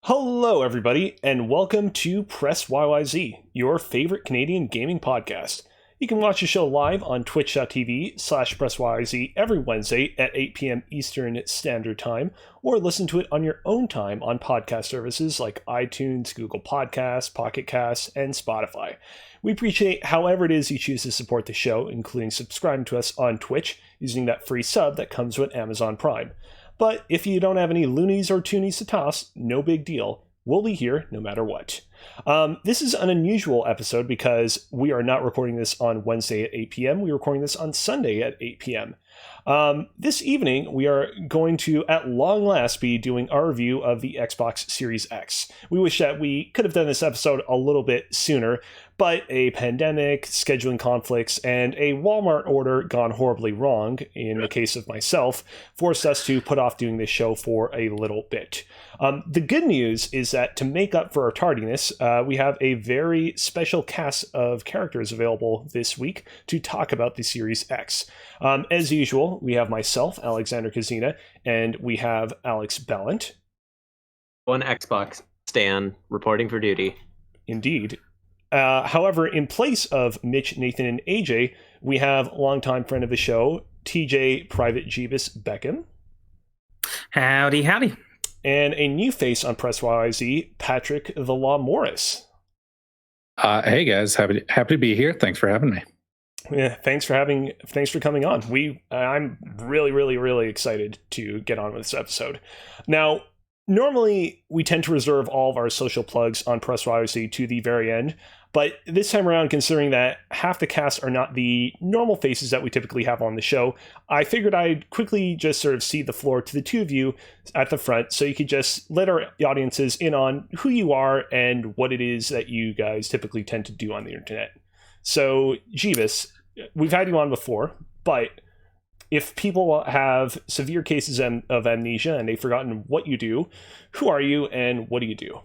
Hello, everybody, and welcome to Press YYZ, your favorite Canadian gaming podcast. You can watch the show live on twitch.tv/PressYYZ every Wednesday at 8 p.m. Eastern Standard Time, or listen to it on your own time on podcast services like iTunes, Google Podcasts, Pocket Casts, and Spotify. We appreciate however it is you choose to support the show, including subscribing to us on Twitch using that free sub that comes with Amazon Prime. But if you don't have any loonies or toonies to toss, no big deal. We'll be here no matter what. This is an unusual episode because we are not recording this on Wednesday at 8 p.m. We're recording this on Sunday at 8 p.m. This evening, we are going to, at long last, be doing our review of the Xbox Series X. We wish that we could have done this episode a little bit sooner, but a pandemic, scheduling conflicts, and a Walmart order gone horribly wrong, in the case of myself, forced us to put off doing this show for a little bit. The good news is that to make up for our tardiness, we have a very special cast of characters available this week to talk about the Series X. As usual, we have myself, Alexander Kazina, and we have Alex Ballant. One Xbox stan reporting for duty. Indeed. However, in place of Mitch, Nathan, and AJ, we have longtime friend of the show, TJ Pvtt Jebus Beckham. Howdy, howdy. And a new face on Press YYZ, Patrick TheLawMorris. Hey guys, happy to be here. Thanks for having me. Yeah, thanks for coming on. I'm really excited to get on with this episode. Now, normally we tend to reserve all of our social plugs on Press YYZ to the very end, but this time around, considering that half the cast are not the normal faces that we typically have on the show, I figured I'd quickly just sort of cede the floor to the two of you at the front so you could just let our audiences in on who you are and what it is that you guys typically tend to do on the internet. So, Jebus, we've had you on before, but if people have severe cases of amnesia and they've forgotten what you do, who are you and what do you do?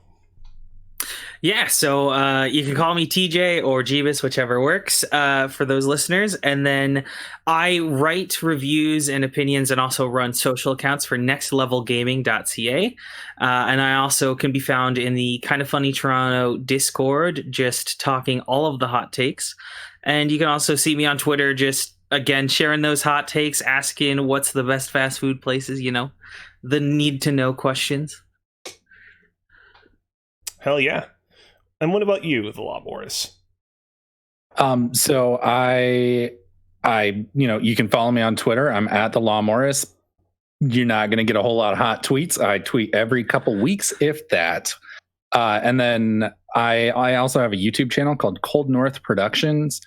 Yeah, so you can call me TJ or Jebus, whichever works for those listeners. And then I write reviews and opinions and also run social accounts for nextlevelgaming.ca. And I also can be found in the Kind of Funny Toronto Discord, just talking all of the hot takes. And you can also see me on Twitter, just, again, sharing those hot takes, asking what's the best fast food places, the need-to-know questions. Hell yeah. And what about you, TheLawMorris? So I, you can follow me on Twitter. I'm at TheLawMorris. You're not going to get a whole lot of hot tweets. I tweet every couple weeks, if that. And then I also have a YouTube channel called Cold North Productions.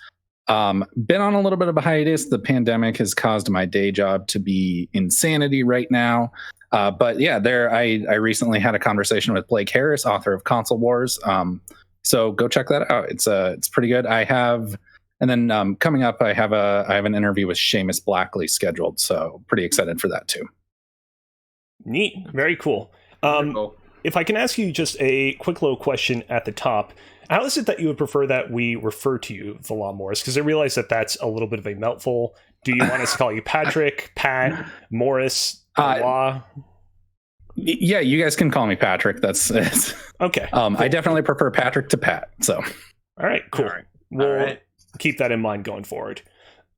Been on a little bit of a hiatus. The pandemic has caused my day job to be insanity right now. But yeah, I recently had a conversation with Blake Harris, author of Console Wars. So go check that out. It's pretty good. And then coming up, I have an interview with Seamus Blackley scheduled. So pretty excited for that too. Neat. Very cool. If I can ask you just a quick little question at the top, how is it that you would prefer that we refer to you, TheLawMorris? Because I realize that that's a little bit of a mouthful. Do you want us to call you Patrick, Pat, Morris, Law? Yeah, you guys can call me Patrick. That's okay. Cool. I definitely prefer Patrick to Pat. So, all right, cool. We'll keep that in mind going forward.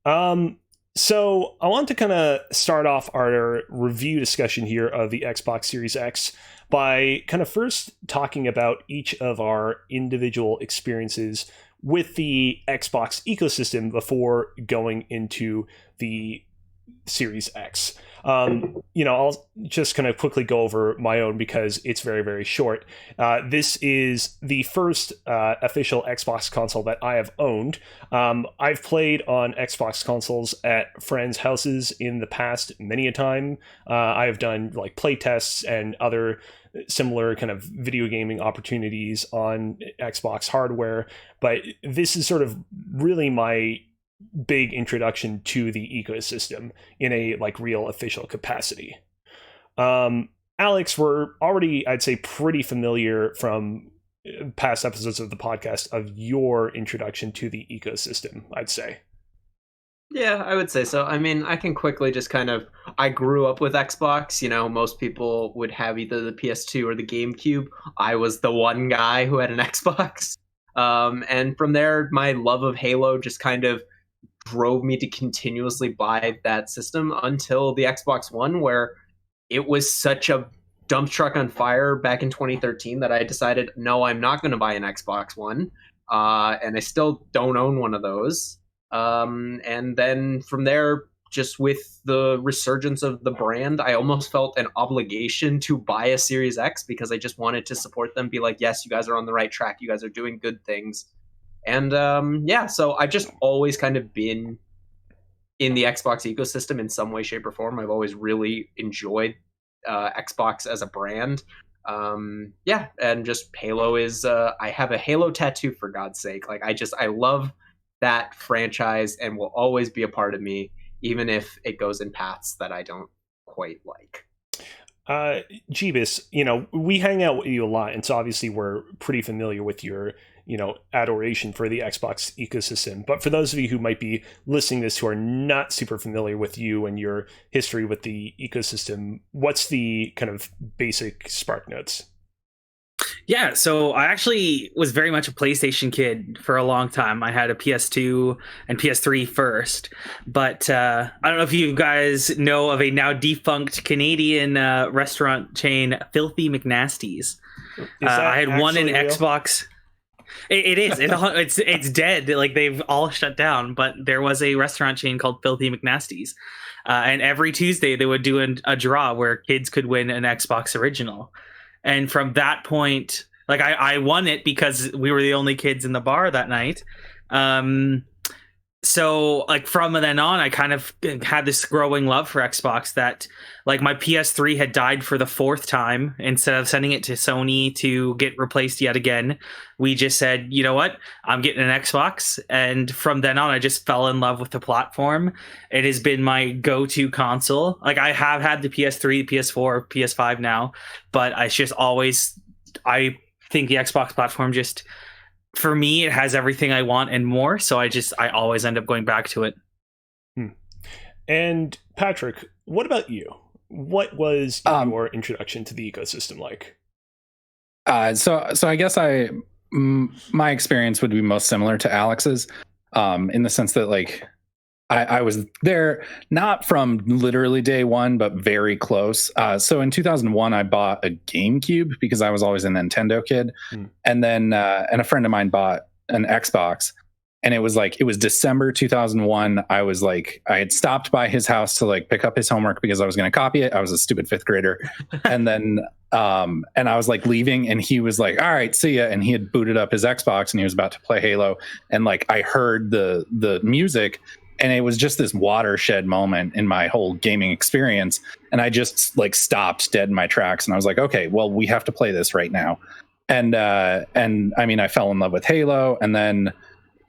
So I want to kind of start off our review discussion here of the Xbox Series X by kind of first talking about each of our individual experiences with the Xbox ecosystem before going into the Series X. I'll just kind of quickly go over my own because it's very short. This is the first official Xbox console that I have owned. I've played on Xbox consoles at friends' houses in the past many a time. I have done like play tests and other similar kind of video gaming opportunities on Xbox hardware, but this is sort of really my big introduction to the ecosystem in a like real official capacity. Alex, we're already, I'd say, pretty familiar from past episodes of the podcast of your introduction to the ecosystem, I'd say. Yeah, I would say so. I mean, I can quickly just I grew up with Xbox. Most people would have either the PS2 or the GameCube. I was the one guy who had an Xbox. And from there, my love of Halo just kind of drove me to continuously buy that system until the Xbox One, where it was such a dump truck on fire back in 2013 that I decided, no, I'm not going to buy an Xbox One. And I still don't own one of those. And then from there, just with the resurgence of the brand, I almost felt an obligation to buy a Series X because I just wanted to support them, be like, yes, you guys are on the right track. You guys are doing good things. And yeah, so I've just always kind of been in the Xbox ecosystem in some way, shape, or form. I've always really enjoyed Xbox as a brand. Yeah, and just Halo is, I have a Halo tattoo, for God's sake. Like, I love that franchise and will always be a part of me, even if it goes in paths that I don't quite like. Jebus, we hang out with you a lot, and so obviously we're pretty familiar with your, adoration for the Xbox ecosystem. But for those of you who might be listening to this who are not super familiar with you and your history with the ecosystem, what's the kind of basic spark notes? Yeah, so I actually was very much a PlayStation kid for a long time. I had a PS2 and PS3 first, but I don't know if you guys know of a now defunct Canadian restaurant chain, Filthy McNasty's. I had one in real? Xbox. It is. It's dead. Like, they've all shut down. But there was a restaurant chain called Filthy McNasty's, and every Tuesday they would do a draw where kids could win an Xbox original. And from that point, like, I won it because we were the only kids in the bar that night. So, like, from then on, I kind of had this growing love for Xbox that, like, my PS3 had died for the fourth time. Instead of sending it to Sony to get replaced yet again, we just said, you know what, I'm getting an Xbox. And from then on, I just fell in love with the platform. It has been my go-to console. Like, I have had the PS3, PS4, PS5 now, but I think the Xbox platform just, for me, it has everything I want and more. So I always end up going back to it. And Patrick, what about you? What was your introduction to the ecosystem like? So I guess my experience would be most similar to Alex's, in the sense that, like, I was there not from literally day one, but very close. So in 2001, I bought a GameCube because I was always a Nintendo kid. And then and a friend of mine bought an Xbox. And it was December 2001. I had stopped by his house to, like, pick up his homework because I was going to copy it. I was a stupid fifth grader. And then and I was, like, leaving, and he was like, all right, see ya. And he had booted up his Xbox and he was about to play Halo. And, like, I heard the music, and it was just this watershed moment in my whole gaming experience. And I just, like, stopped dead in my tracks. And I was like, okay, well, we have to play this right now. And I mean, I fell in love with Halo, and then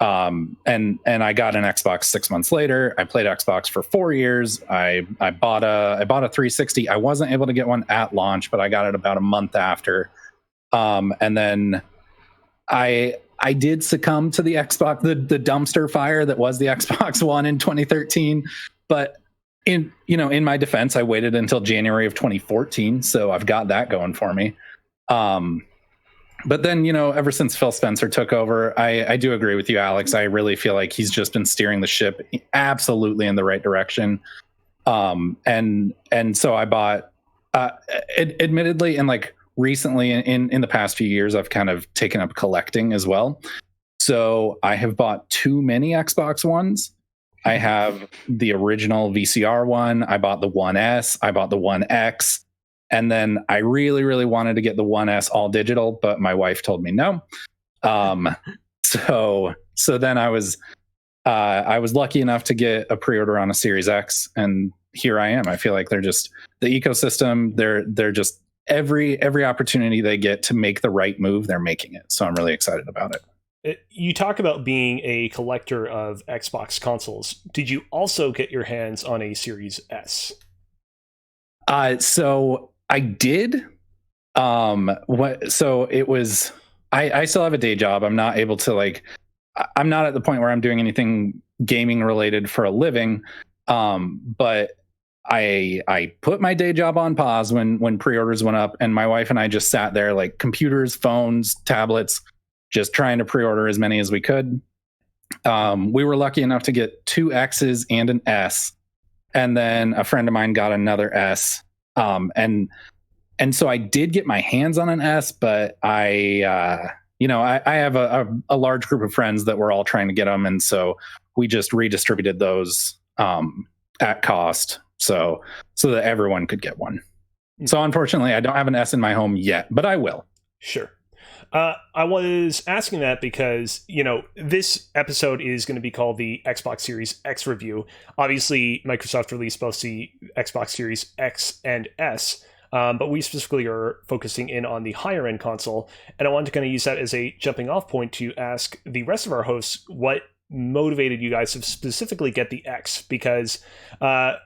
and I got an Xbox 6 months later. I played Xbox for 4 years. I bought a 360. I wasn't able to get one at launch, but I got it about a month after. And then I did succumb to the Xbox, the dumpster fire that was the Xbox One in 2013. But in my defense, I waited until January of 2014, so I've got that going for me. But then, ever since Phil Spencer took over, I do agree with you, Alex. I really feel like he's just been steering the ship absolutely in the right direction. And so I bought, admittedly, and, like, recently in the past few years, I've kind of taken up collecting as well. So I have bought too many Xbox Ones. I have the original VCR one. I bought the One S. I bought the One X. And then I really, really wanted to get the One S all digital, but my wife told me no. So then I was lucky enough to get a pre-order on a Series X, and here I am. I feel like they're just the ecosystem. They're just every opportunity they get to make the right move, they're making it. So I'm really excited about it. You talk about being a collector of Xbox consoles. Did you also get your hands on a Series S? So I did. So it was. I still have a day job. I'm not able to, like. I'm not at the point where I'm doing anything gaming related for a living. But I put my day job on pause when pre-orders went up, and my wife and I just sat there like computers, phones, tablets, just trying to pre-order as many as we could. We were lucky enough to get 2 X's and an S, and then a friend of mine got another S. And so I did get my hands on an S, but I have a large group of friends that were all trying to get them, and so we just redistributed those at cost, so that everyone could get one. So unfortunately, I don't have an S in my home yet, but I will. Sure. I was asking that because, this episode is going to be called the Xbox Series X review. Obviously, Microsoft released both the Xbox Series X and S, but we specifically are focusing in on the higher end console. And I wanted to kind of use that as a jumping off point to ask the rest of our hosts what motivated you guys to specifically get the X, because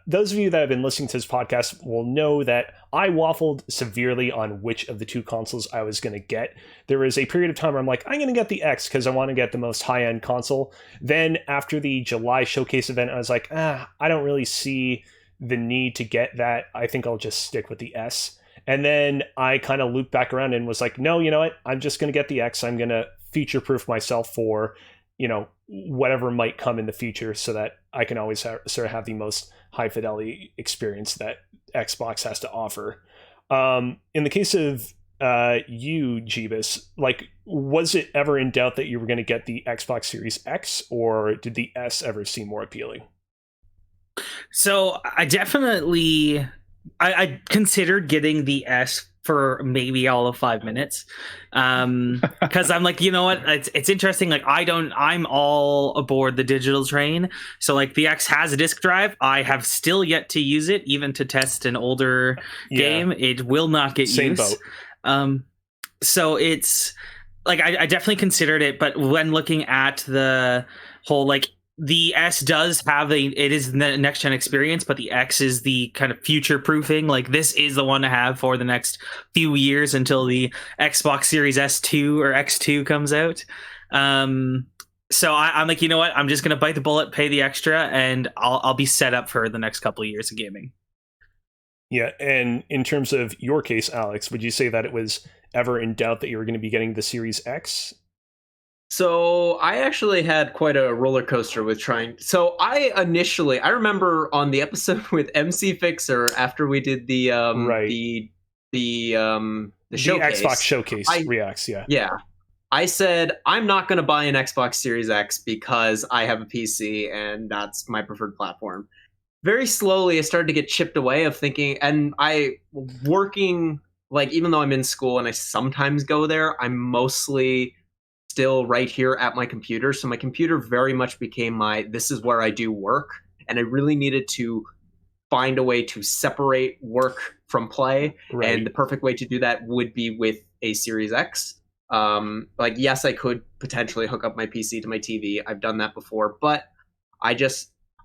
those of you that have been listening to this podcast will know that I waffled severely on which of the 2 consoles I was going to get. There was a period of time where I'm like, I'm going to get the X because I want to get the most high-end console. Then after the July showcase event, I was like, I don't really see the need to get that. I think I'll just stick with the S. And then I kind of looped back around and was like, no, you know what? I'm just going to get the X. I'm going to future-proof myself for whatever might come in the future, so that I can always sort of have the most high fidelity experience that Xbox has to offer. In the case of you, Jebus, like, was it ever in doubt that you were going to get the Xbox Series X, or did the S ever seem more appealing? So I definitely I considered getting the S for maybe all of 5 minutes, because I'm like, you know what, it's interesting. Like, I'm all aboard the digital train. So like, the X has a disk drive. I have still yet to use it, even to test an older game. It will not get Same used. Boat. So it's like, I definitely considered it, but when looking at the whole, like, the S does have it is the next gen experience, but the X is the kind of future proofing. Like, this is the one to have for the next few years until the Xbox Series S2 or X2 comes out. So I'm like, you know what? I'm just gonna bite the bullet, pay the extra, and I'll be set up for the next couple of years of gaming. Yeah, and in terms of your case, Alex, would you say that it was ever in doubt that you were going to be getting the Series X? So I actually had quite a roller coaster with trying. So I remember on the episode with MC Fixer, after we did the showcase, Xbox showcase reacts. Yeah. I said, I'm not going to buy an Xbox Series X because I have a PC and that's my preferred platform. Very slowly, I started to get chipped away of thinking, and working, like, even though I'm in school and I sometimes go there, I'm mostly still right here at my computer. So my computer very much became this is where I do work. And I really needed to find a way to separate work from play. Right. And the perfect way to do that would be with a Series X. Like, yes, I could potentially hook up my PC to my TV. I've done that before, but I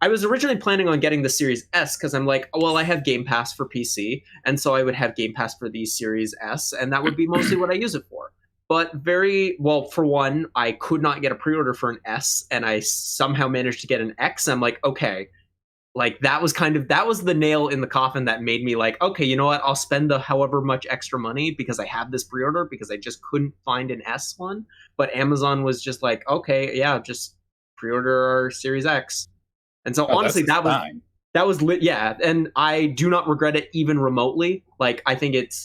was originally planning on getting the Series S because I'm like, well, I have Game Pass for PC. And so I would have Game Pass for the Series S. And that would be mostly what I use it for. But for one, I could not get a pre-order for an S, and I somehow managed to get an X. I'm like, okay, like, that was the nail in the coffin that made me like, okay, you know what? I'll spend the however much extra money because I have this pre-order, because I just couldn't find an S one. But Amazon was just like, okay, yeah, just pre-order our Series X. And so honestly, that was lit. Yeah. And I do not regret it even remotely. Like, I think it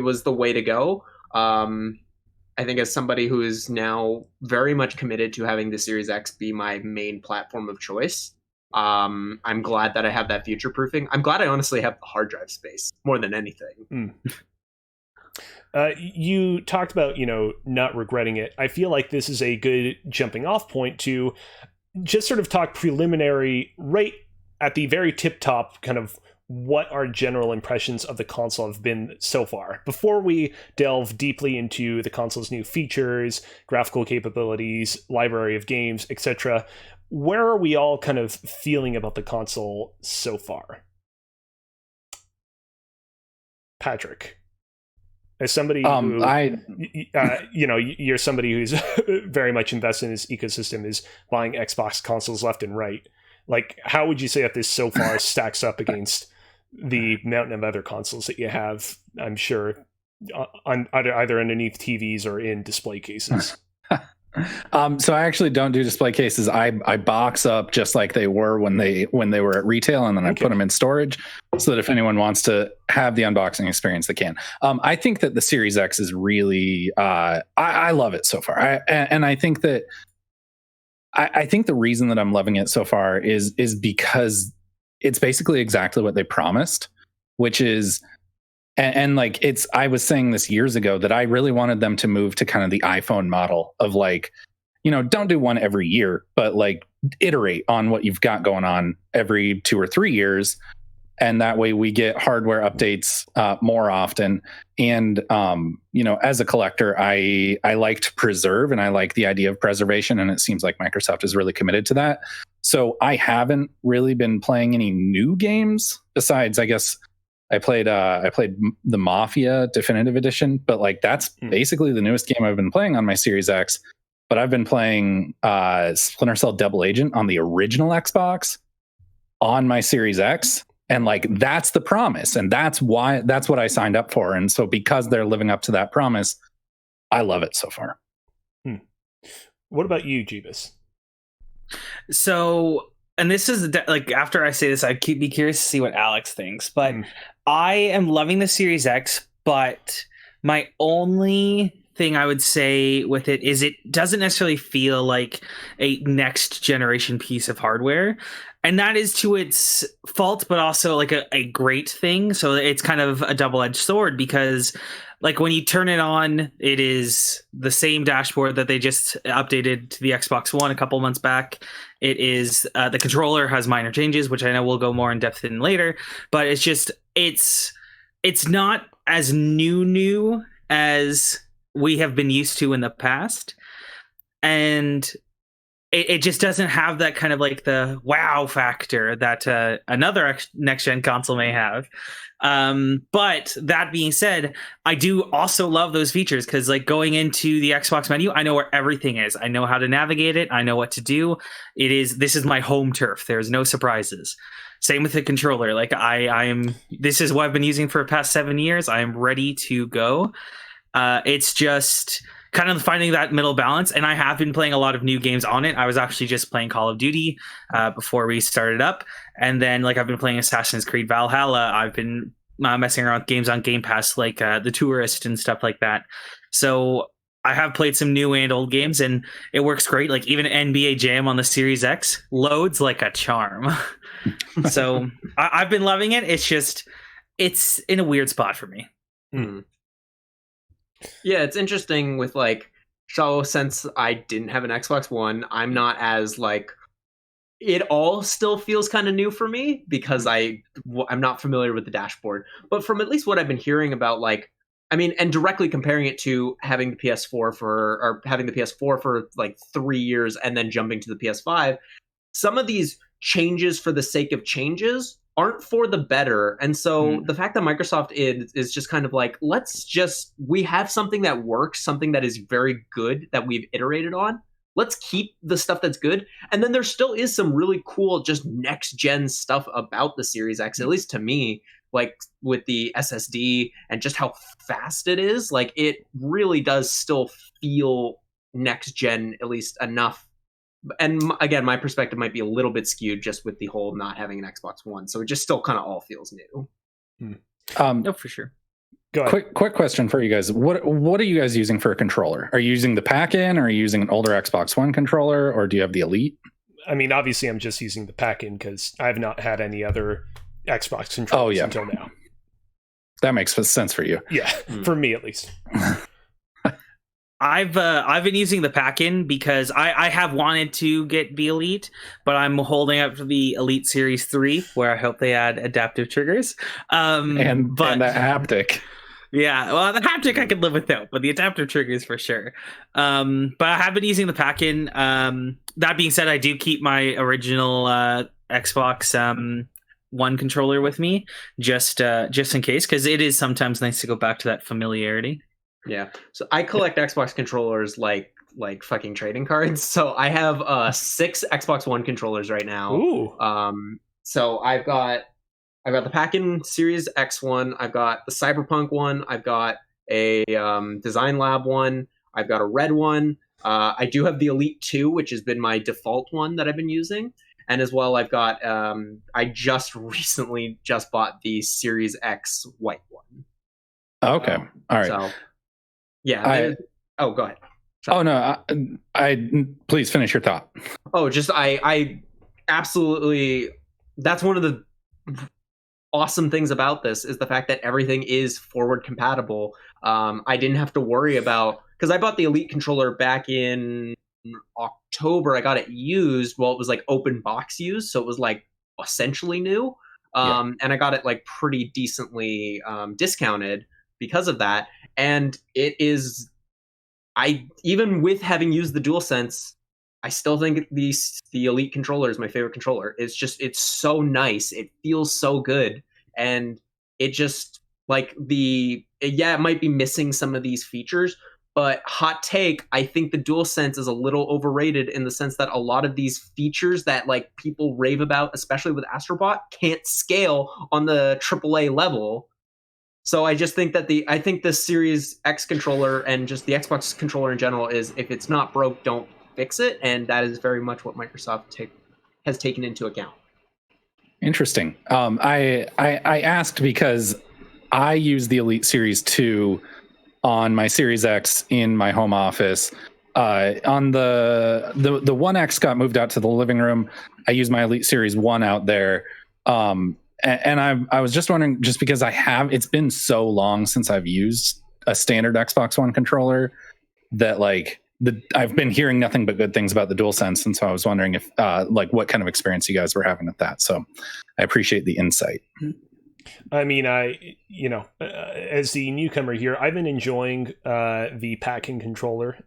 was the way to go. I think as somebody who is now very much committed to having the Series X be my main platform of choice, I'm glad that I have that future proofing. I'm glad I honestly have the hard drive space more than anything. You talked about, not regretting it. I feel like this is a good jumping off point to just sort of talk preliminary, right at the very tip top, kind of what our general impressions of the console have been so far, before we delve deeply into the console's new features, graphical capabilities, library of games, etc. Where are we all kind of feeling about the console so far? Patrick, As somebody who, you're somebody who's very much invested in this ecosystem, is buying Xbox consoles left and right. Like, how would you say that this so far stacks up against the mountain of other consoles that you have, I'm sure, on either underneath TVs or in display cases? So I actually don't do display cases. I box up just like they were when they were at retail, and then I put them in storage so that if anyone wants to have the unboxing experience, they can. I think that the Series X is really I love it so far. I think that I think the reason that I'm loving it so far is because it's basically exactly what they promised, which is and like it's I was saying this years ago that I really wanted them to move to kind of the iPhone model of like, don't do one every year, but like iterate on what you've got going on every 2 or 3 years. And that way we get hardware updates more often. And, as a collector, I like to preserve, and I like the idea of preservation. And it seems like Microsoft is really committed to that. So I haven't really been playing any new games besides, I guess, I played the Mafia Definitive Edition, but like that's basically the newest game I've been playing on my Series X. But I've been playing Splinter Cell Double Agent on the original Xbox on my Series X, and like that's the promise, and that's what I signed up for. And so because they're living up to that promise, I love it so far. What about you, Jebus? So, and this is like after I say this, I'd be curious to see what Alex thinks, but I am loving the Series X, but my only thing I would say with it is it doesn't necessarily feel like a next generation piece of hardware. And that is to its fault, but also like a great thing. So it's kind of a double-edged sword because like when you turn it on, it is the same dashboard that they just updated to the Xbox One a couple months back. It is the controller has minor changes, which I know we'll go more in depth in later, but it's just it's not as new as we have been used to in the past. And it just doesn't have that kind of like the wow factor that another next gen console may have. But that being said, I do also love those features because like going into the Xbox menu, I know where everything is. I know how to navigate it. I know what to do. This is my home turf. There's no surprises. Same with the controller. Like this is what I've been using for the past 7 years. I am ready to go. It's just kind of finding that middle balance, and I have been playing a lot of new games on it. I was actually just playing Call of Duty before we started up, and then like I've been playing Assassin's Creed Valhalla. I've been messing around with games on Game Pass like the Touryst and stuff like that. So I have played some new and old games, and it works great. Like even NBA Jam on the Series X loads like a charm. So I've been loving it. It's just it's in a weird spot for me. Yeah, it's interesting with like, so since I didn't have an Xbox One, I'm not as like, it all still feels kind of new for me because I'm not familiar with the dashboard. But from at least what I've been hearing about, like, I mean, and directly comparing it to having the PS4 for like 3 years and then jumping to the PS5, some of these changes for the sake of changes aren't for the better. And so the fact that Microsoft is just kind of like, we have something that works, something that is very good that we've iterated on. Let's keep the stuff that's good. And then there still is some really cool, just next gen stuff about the Series X, at least to me, like with the SSD and just how fast it is. Like it really does still feel next gen, at least enough. And again, my perspective might be a little bit skewed just with the whole not having an Xbox One. So it just still kind of all feels new. No, for sure. Go ahead. Quick question for you guys. What are you guys using for a controller? Are you using the pack-in, or are you using an older Xbox One controller, or do you have the Elite? I mean, obviously I'm just using the pack-in because I've not had any other Xbox controllers until now. That makes sense for you. Yeah, for me at least. I've been using the pack-in because I have wanted to get the Elite, but I'm holding up for the Elite Series 3, where I hope they add adaptive triggers. And that haptic. Yeah, well, the haptic I could live without, but the adaptive triggers for sure. But I have been using the pack-in. That being said, I do keep my original Xbox One controller with me, just in case, because it is sometimes nice to go back to that familiarity. Yeah. So I collect Xbox controllers like fucking trading cards. So I have 6 Xbox One controllers right now. Ooh. So I've got the Pack-In Series X one, I've got the Cyberpunk one, I've got a Design Lab one, I've got a red one. I do have the Elite 2, which has been my default one that I've been using. And as well, I've got I just recently bought the Series X white one. Okay. All right. So yeah. Go ahead. Sorry. Oh no, I please finish your thought. Oh, just I absolutely, that's one of the awesome things about this is the fact that everything is forward compatible. I didn't have to worry about, because I bought the Elite controller back in October. I got it used. Well, it was like open box used, so it was like essentially new. And I got it like pretty decently discounted because of that. And it is, even with having used the DualSense, I still think the Elite controller is my favorite controller. It's so nice. It feels so good. And it just, like, it might be missing some of these features, but hot take, I think the DualSense is a little overrated in the sense that a lot of these features that like people rave about, especially with Astrobot, can't scale on the AAA level. So I just think that the Series X controller and just the Xbox controller in general is, if it's not broke, don't fix it, and that is very much what Microsoft has taken into account. Interesting. I asked because I use the Elite Series 2 on my Series X in my home office. On the One X got moved out to the living room. I use my Elite Series 1 out there. And I was just wondering, just because it's been so long since I've used a standard Xbox One controller that like I've been hearing nothing but good things about the DualSense, and so I was wondering if like what kind of experience you guys were having with that. So I appreciate the insight. I mean, as the newcomer here, I've been enjoying the Pack-In controller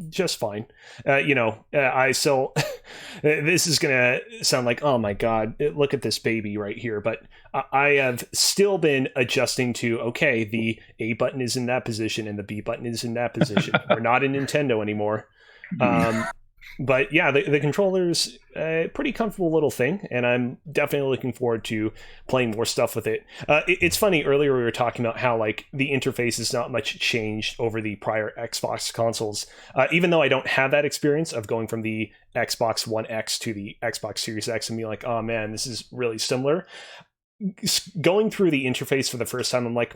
just fine. I still, this is going to sound like, oh my God, look at this baby right here. But I have still been adjusting to, okay, the A button is in that position and the B button is in that position. We're not in Nintendo anymore. But yeah, the controller's a pretty comfortable little thing, and I'm definitely looking forward to playing more stuff with it. It's funny, earlier we were talking about how like the interface is not much changed over the prior Xbox consoles. Even though I don't have that experience of going from the Xbox One X to the Xbox Series X and being like, oh man, this is really similar. Going through the interface for the first time, I'm like,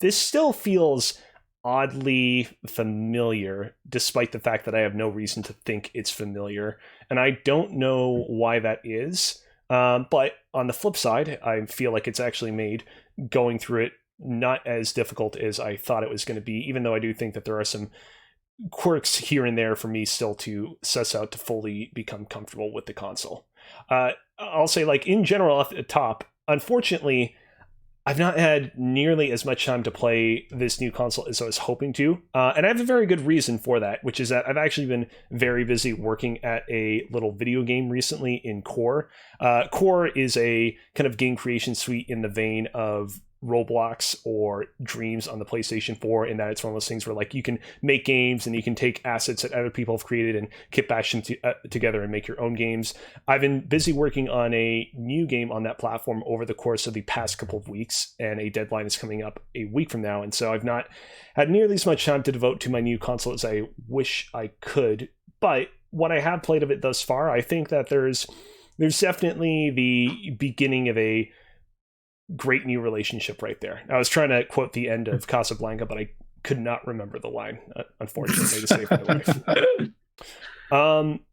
this still feels oddly familiar, despite the fact that I have no reason to think it's familiar, and I don't know why that is. But on the flip side, I feel like it's actually made going through it not as difficult as I thought it was going to be, even though I do think that there are some quirks here and there for me still to suss out to fully become comfortable with the console. I'll say, like, in general, at the top, unfortunately, I've not had nearly as much time to play this new console as I was hoping to, and I have a very good reason for that, which is that I've actually been very busy working at a little video game recently in Core. Core is a kind of game creation suite in the vein of Roblox or Dreams on the PlayStation 4, in that it's one of those things where like you can make games and you can take assets that other people have created and kit bash them together and make your own games. I've been busy working on a new game on that platform over the course of the past couple of weeks, and a deadline is coming up a week from now, and so I've not had nearly as much time to devote to my new console as I wish I could. But what I have played of it thus far, I think that there's definitely the beginning of a great new relationship right there. I was trying to quote the end of Casablanca, but I could not remember the line, unfortunately, to save my life.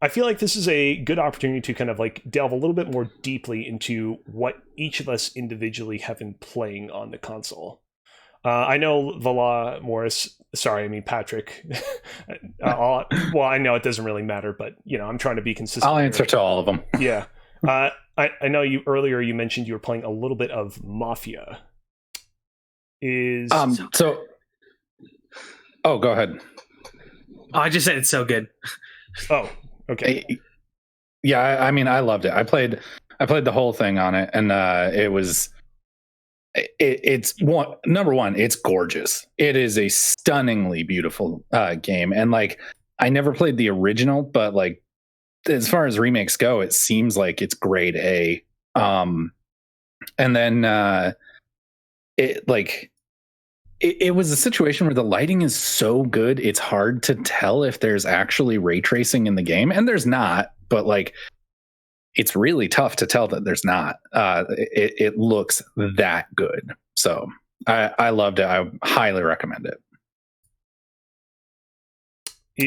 I feel like this is a good opportunity to kind of like delve a little bit more deeply into what each of us individually have been playing on the console. I know Patrick. I know it doesn't really matter, but I'm trying to be consistent. I'll answer to all of them. Yeah. I know you earlier you mentioned you were playing a little bit of Mafia. Go ahead. Oh, I just said it's so good. Oh, okay. Yeah, I mean, I loved it. I played I played the whole thing on it, and it's number one, it's gorgeous. It is a stunningly beautiful game, and like I never played the original, but like as far as remakes go, it seems like it's grade A. And then it was a situation where the lighting is so good, it's hard to tell if there's actually ray tracing in the game, and there's not, but like it's really tough to tell that there's not. It looks that good. So I loved it. I highly recommend it.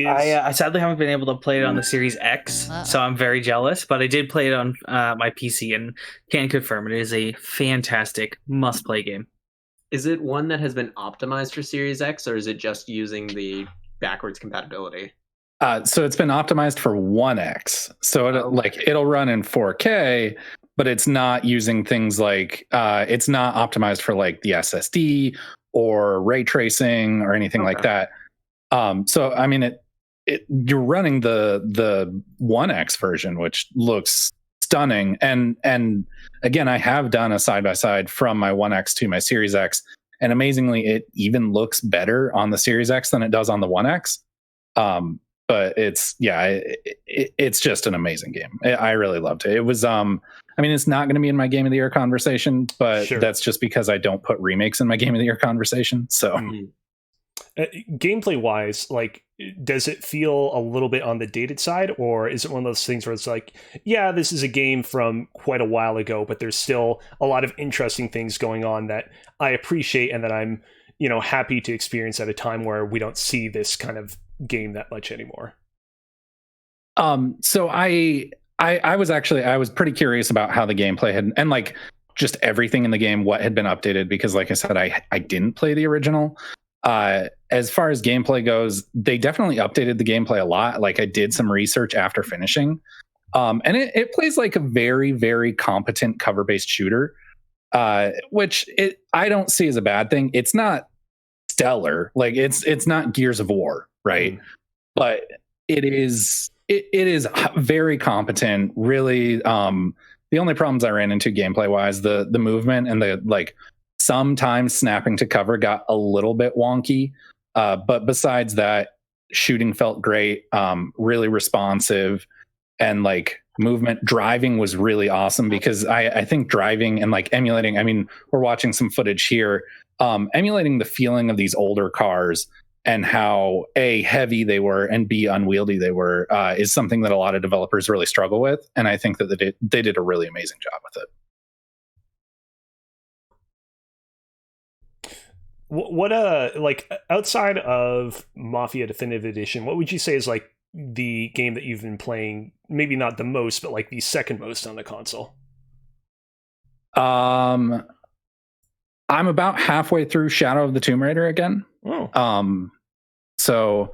I sadly haven't been able to play it on the Series X, so I'm very jealous, but I did play it on my PC and can confirm it is a fantastic must-play game. Is it one that has been optimized for Series X, or is it just using the backwards compatibility? So it's been optimized for 1X. So it'll run in 4K, but it's not using things like it's not optimized for like the SSD or ray tracing or anything like that. So I mean, you're running the 1X version, which looks stunning. And again, I have done a side by side from my 1X to my Series X, and amazingly, it even looks better on the Series X than it does on the 1X. But it's just an amazing game. I really loved it. It was I mean, it's not going to be in my Game of the Year conversation, but that's just because I don't put remakes in my Game of the Year conversation. So. Gameplay wise, like, does it feel a little bit on the dated side, or is it one of those things where it's like, yeah, this is a game from quite a while ago, but there's still a lot of interesting things going on that I appreciate and that I'm, happy to experience at a time where we don't see this kind of game that much anymore? So I was pretty curious about how the gameplay had, and like just everything in the game, what had been updated, because like I said, I didn't play the original. As far as gameplay goes, they definitely updated the gameplay a lot. Like I did some research after finishing, and it plays like a very, very competent cover-based shooter, which I don't see as a bad thing. It's not stellar, like it's not Gears of War, right? But it is very competent. Really, the only problems I ran into gameplay wise, the movement and the like. Sometimes snapping to cover got a little bit wonky, but besides that, shooting felt great, really responsive, and like movement. Driving was really awesome because I think driving and like emulating, I mean, we're watching some footage here, emulating the feeling of these older cars and how A, heavy they were, and B, unwieldy they were, is something that a lot of developers really struggle with, and I think that they did a really amazing job with it. What like outside of Mafia Definitive Edition, what would you say is like the game that you've been playing, maybe not the most, but like the second most on the console? I'm about halfway through Shadow of the Tomb Raider again. So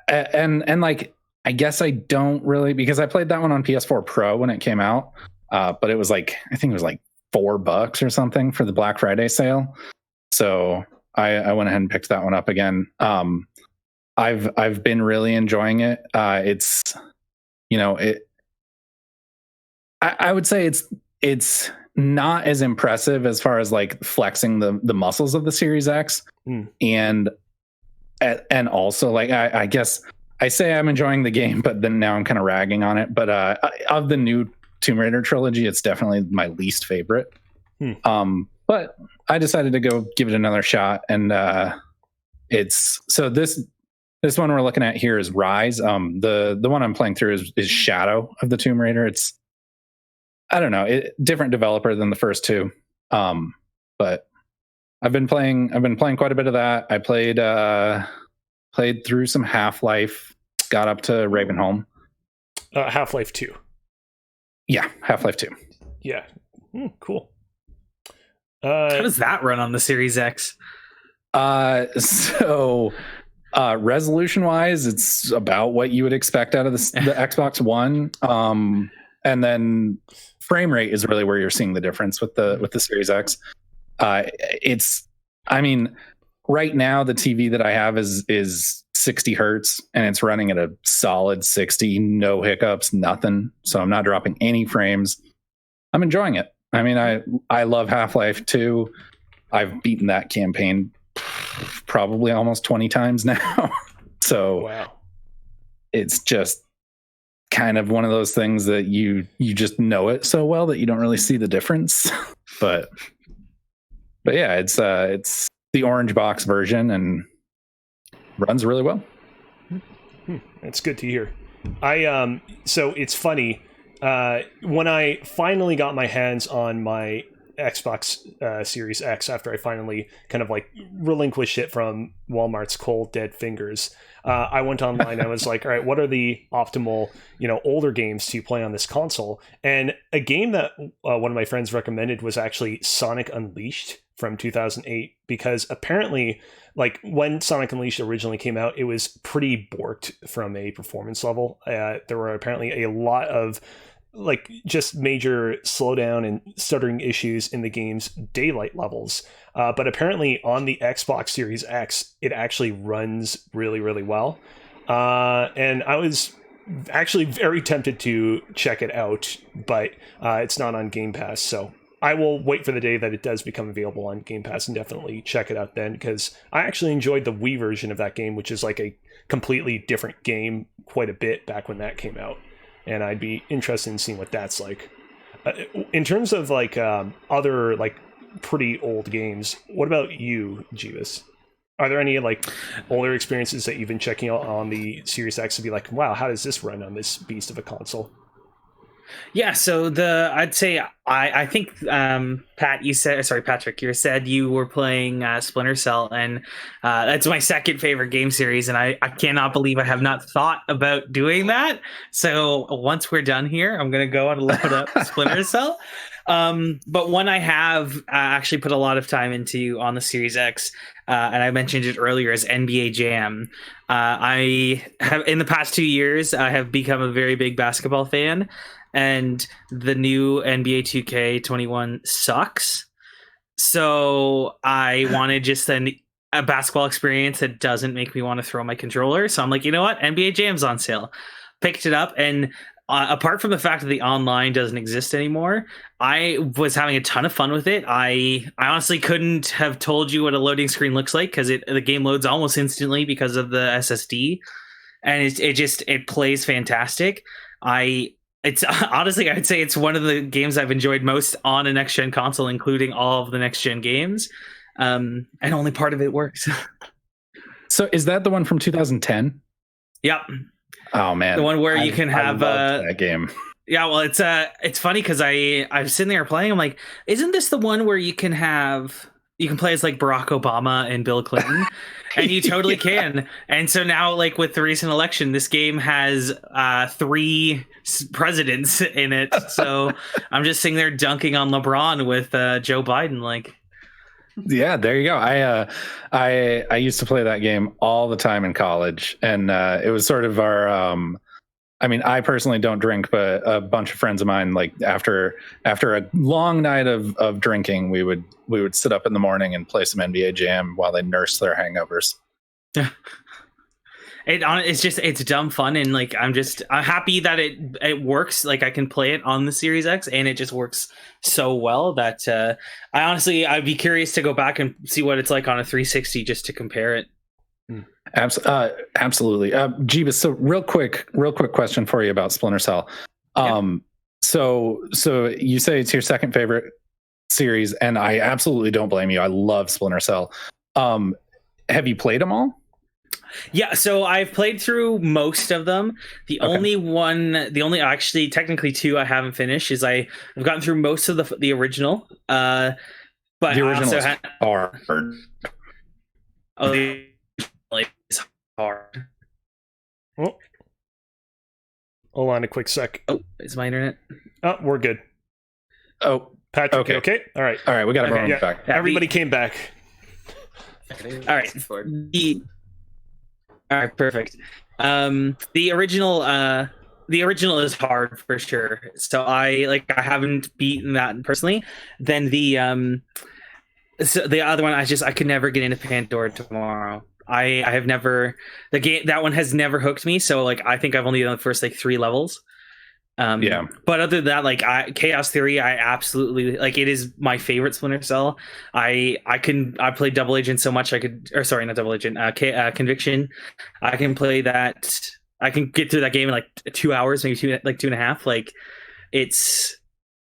and like I guess I don't really, because I played that one on PS4 Pro when it came out, but it was like, I think it was like $4 or something for the Black Friday sale. So I went ahead and picked that one up again. I've been really enjoying it. It's, I would say it's not as impressive as far as like flexing the muscles of the Series X. And also like, I guess I say I'm enjoying the game, but then now I'm kind of ragging on it. But of the new Tomb Raider trilogy, it's definitely my least favorite. But I decided to go give it another shot, and it's so this one we're looking at here is Rise. The one I'm playing through is Shadow of the Tomb Raider. It's, I don't know, different developer than the first two, but I've been playing quite a bit of that. I played through some Half-Life, got up to Ravenholm. Half-Life 2. Yeah, Half-Life 2. Yeah, cool. How does that run on the Series X? So resolution wise, it's about what you would expect out of the Xbox One. And then frame rate is really where you're seeing the difference with the Series X. I mean, right now the TV that I have is 60 hertz and it's running at a solid 60, no hiccups, nothing. So I'm not dropping any frames. I'm enjoying it. I mean, I love Half-Life 2. I've beaten that campaign probably almost 20 times now. So wow. It's just kind of one of those things that you just know it so well that you don't really see the difference. but yeah, it's the orange box version and runs really well. That's good to hear. So it's funny, when I finally got my hands on my Xbox Series X, after I finally kind of like relinquished it from Walmart's cold dead fingers, I went online and I was like, all right, what are the optimal, older games to play on this console? And a game that one of my friends recommended was actually Sonic Unleashed from 2008, because apparently, like, when Sonic Unleashed originally came out, it was pretty borked from a performance level. There were apparently a lot of like just major slowdown and stuttering issues in the game's daylight levels. But apparently on the Xbox Series X, it actually runs really, really well. And I was actually very tempted to check it out, but it's not on Game Pass. So I will wait for the day that it does become available on Game Pass and definitely check it out then, because I actually enjoyed the Wii version of that game, which is like a completely different game quite a bit back when that came out. And I'd be interested in seeing what that's like. In terms of like other like pretty old games, what about you, Jebus? Are there any like older experiences that you've been checking out on the Series X to be like, wow, how does this run on this beast of a console? Yeah, so I'd say I think Patrick, you said you were playing Splinter Cell, and that's my second favorite game series, and I cannot believe I have not thought about doing that. So once we're done here, I'm gonna go and load up Splinter Cell. But one I have actually put a lot of time into on the Series X, and I mentioned it earlier, is NBA Jam. I have, in the past 2 years, I have become a very big basketball fan. And the new NBA 2K21 sucks. So I wanted just a basketball experience that doesn't make me want to throw my controller. So I'm like, you know what? NBA Jam's on sale. Picked it up, and apart from the fact that the online doesn't exist anymore, I was having a ton of fun with it. I honestly couldn't have told you what a loading screen looks like, because the game loads almost instantly because of the SSD, and it plays fantastic. It's honestly, I'd say it's one of the games I've enjoyed most on a next gen console, including all of the next gen games. And only part of it works. So is that the one from 2010? Yep. Oh man, the one where you can have that game. Yeah, well, it's funny because I'm sitting there playing. I'm like, isn't this the one where you can play as like Barack Obama and Bill Clinton? And you totally can. And so now, like with the recent election, this game has 3 presidents in it. So I'm just sitting there dunking on LeBron with Joe Biden. Like, yeah, there you go. I used to play that game all the time in college, and it was sort of our. I mean, I personally don't drink, but a bunch of friends of mine, like after a long night of drinking, we would sit up in the morning and play some NBA Jam while they nurse their hangovers. It's dumb fun, and like I'm happy that it works. Like I can play it on the Series X, and it just works so well that I'd be curious to go back and see what it's like on a 360 just to compare it. Absolutely. Jebus, so real quick question for you about Splinter Cell. So you say it's your second favorite series, and I absolutely don't blame you. I love Splinter Cell. Have you played them all? Yeah, so I've played through most of them. Actually technically 2 I haven't finished is I've gotten through most of the original. But the original is hard. Oh, it's hard. Oh. Hold on a quick sec. Oh, is my internet? Oh, we're good. Oh, Patrick, okay? All right. We got to back. Everybody came back. All right. All right, perfect. The original is hard for sure. So I haven't beaten that personally. Then the other one, I could never get into Pandora Tomorrow. I have never that one has never hooked me. So like I think I've only done the first like 3 levels. But other than that, like Chaos Theory, I absolutely like. It is my favorite Splinter Cell. I played Double Agent so much not Double Agent, Conviction. I can play that. I can get through that game in like 2 hours, maybe 2.5. Like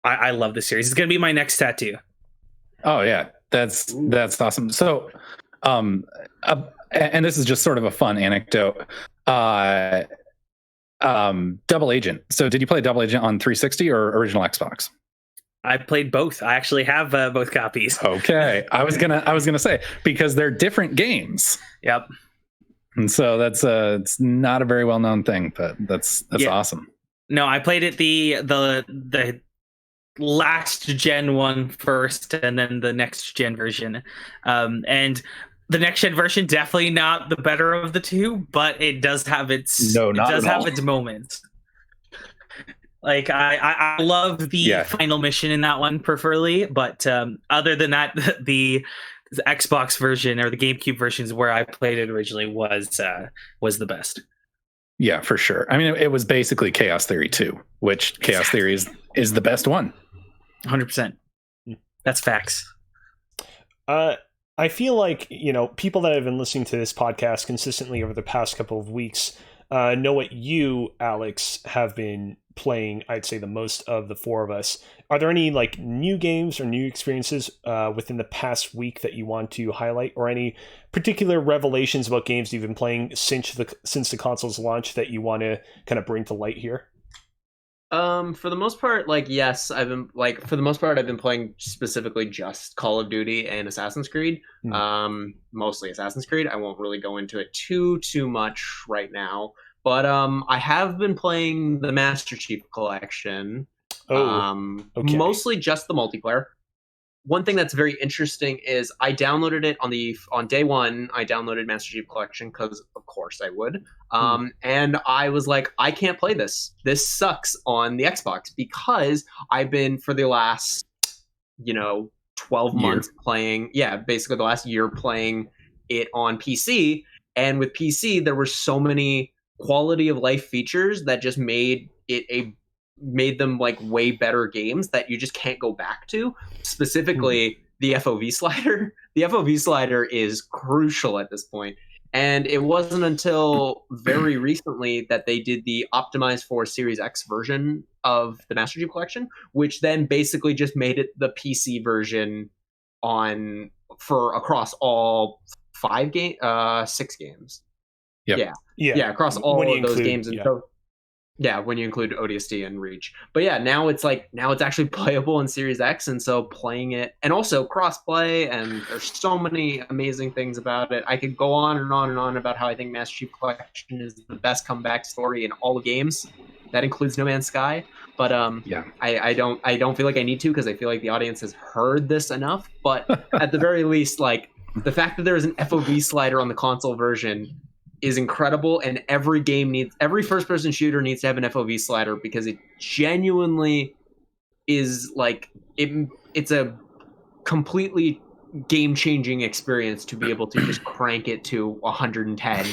I love this series. It's gonna be my next tattoo. Oh yeah, that's awesome. So, and this is just sort of a fun anecdote. Double Agent. So did you play Double Agent on 360 or original Xbox? I played both. I actually have both copies. Okay. I was gonna say, because they're different games. Yep. And so that's it's not a very well known thing, but that's awesome. No, I played it the last gen one first, and then the next gen version. And the next gen version definitely not the better of the two, but it does have its its moments. Like I love the final mission in that one preferably, but other than that, the Xbox version or the GameCube versions where I played it originally was the best. Yeah, for sure. I mean, it was basically Chaos Theory 2, which Chaos Theory is the best one. 100%. That's facts. I feel like, people that have been listening to this podcast consistently over the past couple of weeks know what you, Alex, have been playing, I'd say, the most of the four of us. Are there any like new games or new experiences within the past week that you want to highlight, or any particular revelations about games you've been playing since the console's launch that you want to kind of bring to light here? For the most part, yes, I've been playing specifically just Call of Duty and Assassin's Creed. Mostly Assassin's Creed. I won't really go into it too much right now, but I have been playing the Master Chief Collection. Okay. Mostly just the multiplayer. One thing that's very interesting is I downloaded it on day one. I downloaded Master Chief Collection because, of course, I would. And I was like, I can't play this. This sucks on the Xbox, because I've been for the last, 12 months playing. Yeah, basically the last year playing it on PC. And with PC, there were so many quality of life features that just made them like way better games that you just can't go back to. Specifically, the FOV slider. The FOV slider is crucial at this point. And it wasn't until very recently that they did the optimized for Series X version of the Master Chief Collection, which then basically just made it the PC version across all 6 games. Yep. Yeah, across all of those games. And so, yeah, when you include ODST and Reach. But yeah, now it's actually playable in Series X, and so playing it, and also cross-play, and there's so many amazing things about it. I could go on and on and on about how I think Master Chief Collection is the best comeback story in all the games. That includes No Man's Sky. But I don't feel like I need to, because I feel like the audience has heard this enough. But at the very least, the fact that there is an FOV slider on the console version is incredible, and every first-person shooter needs to have an FOV slider, because it genuinely is it's a completely game-changing experience to be able to just crank it to 110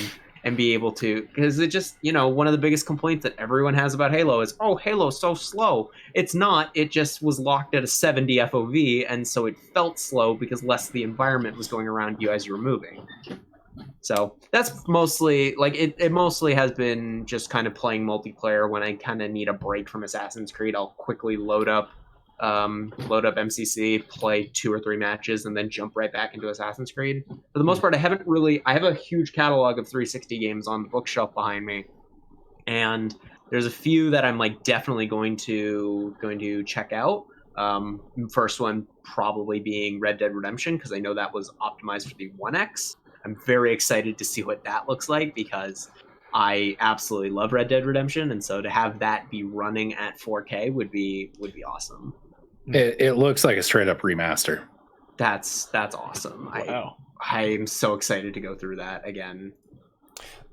and be able to, because it just, one of the biggest complaints that everyone has about Halo is, oh, Halo's so slow. It's not. It just was locked at a 70 FOV, and so it felt slow because less of the environment was going around you as you were moving. So that's mostly it mostly has been just kind of playing multiplayer. When I kind of need a break from Assassin's Creed, I'll quickly load up MCC, play 2 or 3 matches, and then jump right back into Assassin's Creed. For the most part, I have a huge catalog of 360 games on the bookshelf behind me, and there's a few that I'm definitely going to check out. First one probably being Red Dead Redemption, because I know that was optimized for the One X. I'm very excited to see what that looks like, because I absolutely love Red Dead Redemption, and so to have that be running at 4K would be awesome. It looks like a straight up remaster. That's awesome. Wow. I'm so excited to go through that again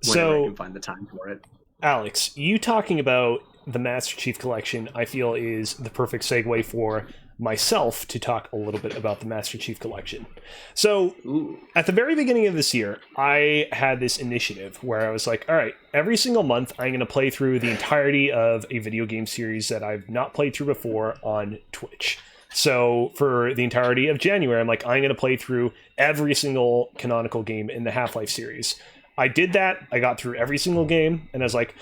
whenever I can find the time for it. Alex, you talking about the Master Chief Collection, I feel, is the perfect segue for myself to talk a little bit about the Master Chief Collection. So at the very beginning of this year, I had this initiative where I was like, all right, every single month I'm going to play through the entirety of a video game series that I've not played through before on Twitch. So for the entirety of January, I'm going to play through every single canonical game in the Half-Life series. I did that. I got through every single game, and I was like,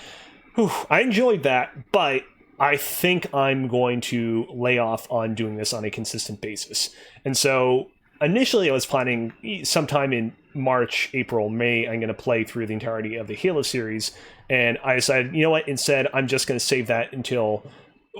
whew, I enjoyed that, but I think I'm going to lay off on doing this on a consistent basis. And so initially I was planning sometime in March, April, May, I'm going to play through the entirety of the Halo series. And I decided, you know what, instead I'm just going to save that until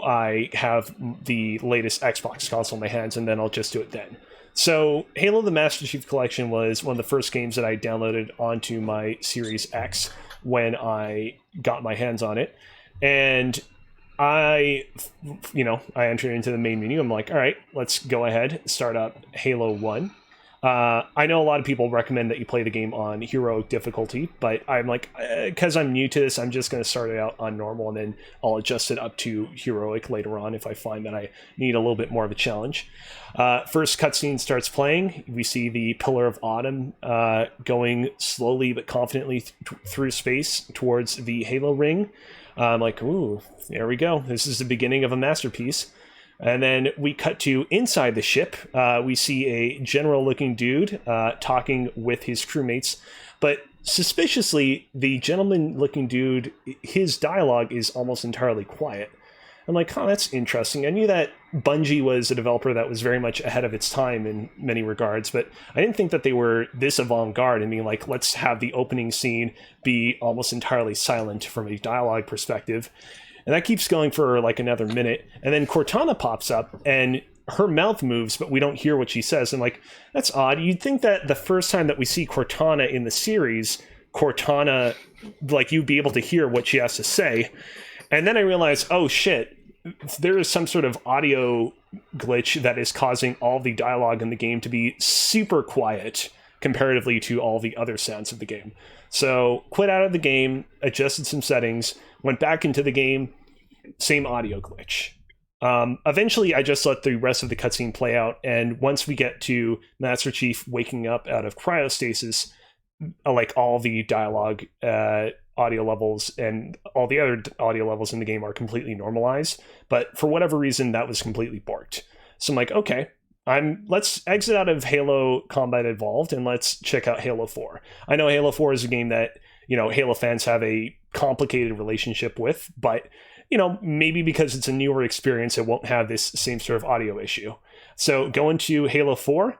I have the latest Xbox console in my hands, and then I'll just do it then. So Halo the Master Chief Collection was one of the first games that I downloaded onto my Series X when I got my hands on it. And I entered into the main menu. I'm like, all right, let's go ahead, start up Halo 1. I know a lot of people recommend that you play the game on heroic difficulty, but I'm like, because I'm new to this, I'm just going to start it out on normal, and then I'll adjust it up to heroic later on if I find that I need a little bit more of a challenge. First cutscene starts playing. We see the Pillar of Autumn going slowly but confidently through space towards the Halo ring. I'm like, ooh, there we go. This is the beginning of a masterpiece. And then we cut to inside the ship. We see a general-looking dude talking with his crewmates. But suspiciously, the gentleman-looking dude, his dialogue is almost entirely quiet. I'm like, oh, that's interesting. I knew that Bungie was a developer that was very much ahead of its time in many regards, but I didn't think that they were this avant-garde and being like, let's have the opening scene be almost entirely silent from a dialogue perspective. And that keeps going for like another minute. And then Cortana pops up and her mouth moves, but we don't hear what she says. And like, that's odd. You'd think that the first time that we see Cortana in the series, Cortana, like you'd be able to hear what she has to say. And then I realized, oh shit, there is some sort of audio glitch that is causing all the dialogue in the game to be super quiet comparatively to all the other sounds of the game. So quit out of the game, adjusted some settings, went back into the game, same audio glitch. Eventually, I just let the rest of the cutscene play out, and once we get to Master Chief waking up out of cryostasis, like all the dialogue audio levels and all the other audio levels in the game are completely normalized, but for whatever reason, that was completely borked. So I'm like, okay, let's exit out of Halo Combat Evolved and let's check out Halo 4. I know Halo 4 is a game that, Halo fans have a complicated relationship with, but, maybe because it's a newer experience, it won't have this same sort of audio issue. So go into Halo 4,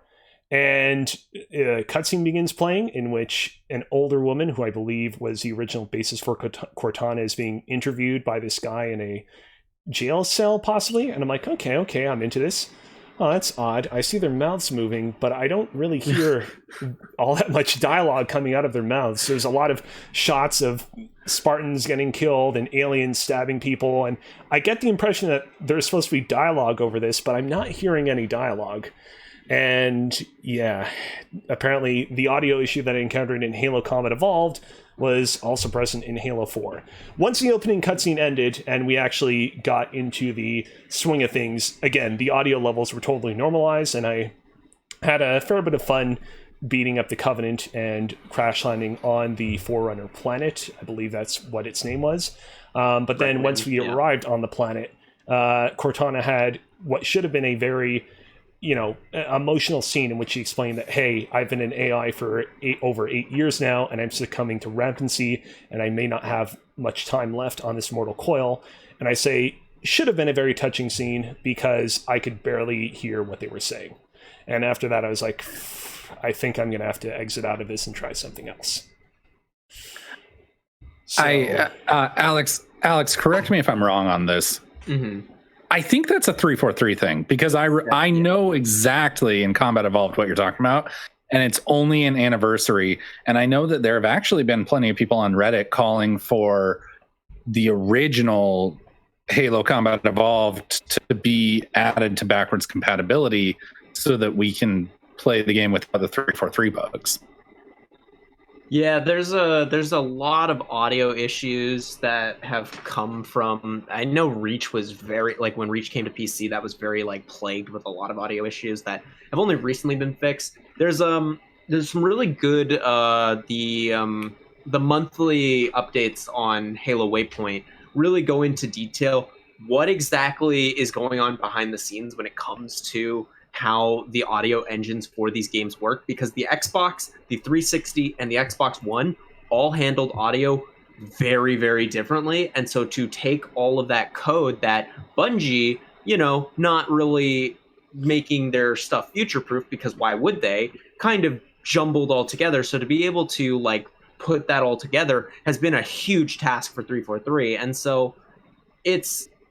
and a cutscene begins playing in which an older woman, who I believe was the original basis for Cortana, is being interviewed by this guy in a jail cell, possibly. And I'm like, okay, I'm into this. Oh, that's odd. I see their mouths moving, but I don't really hear all that much dialogue coming out of their mouths. There's a lot of shots of Spartans getting killed and aliens stabbing people, and I get the impression that there's supposed to be dialogue over this, but I'm not hearing any dialogue. And yeah, apparently the audio issue that I encountered in Halo Combat Evolved was also present in Halo 4. Once the opening cutscene ended and we actually got into the swing of things, again, the audio levels were totally normalized, and I had a fair bit of fun beating up the Covenant and crash landing on the Forerunner planet. I believe that's what its name was. But then once we arrived on the planet, Cortana had what should have been a very emotional scene in which she explained that, hey, I've been an AI for over 8 years now, and I'm succumbing to rampancy, and I may not have much time left on this mortal coil. And I say, should have been a very touching scene because I could barely hear what they were saying. And after that, I was like, I think I'm going to have to exit out of this and try something else. So, Alex, correct me if I'm wrong on this. Mm-hmm. I think that's a 343 thing because I know exactly in Combat Evolved what you're talking about, and it's only an anniversary. And I know that there have actually been plenty of people on Reddit calling for the original Halo Combat Evolved to be added to backwards compatibility so that we can play the game without the 343 bugs. Yeah, there's a lot of audio issues that have come from. I know Reach was very like when Reach came to PC, that was very like plagued with a lot of audio issues that have only recently been fixed. There's some really good the monthly updates on Halo Waypoint really go into detail what exactly is going on behind the scenes when it comes to how the audio engines for these games work, because the Xbox, the 360, and the Xbox One all handled audio very, very differently. And so to take all of that code that Bungie, not really making their stuff future proof, because why would they, kind of jumbled all together. So to be able to like put that all together has been a huge task for 343. And so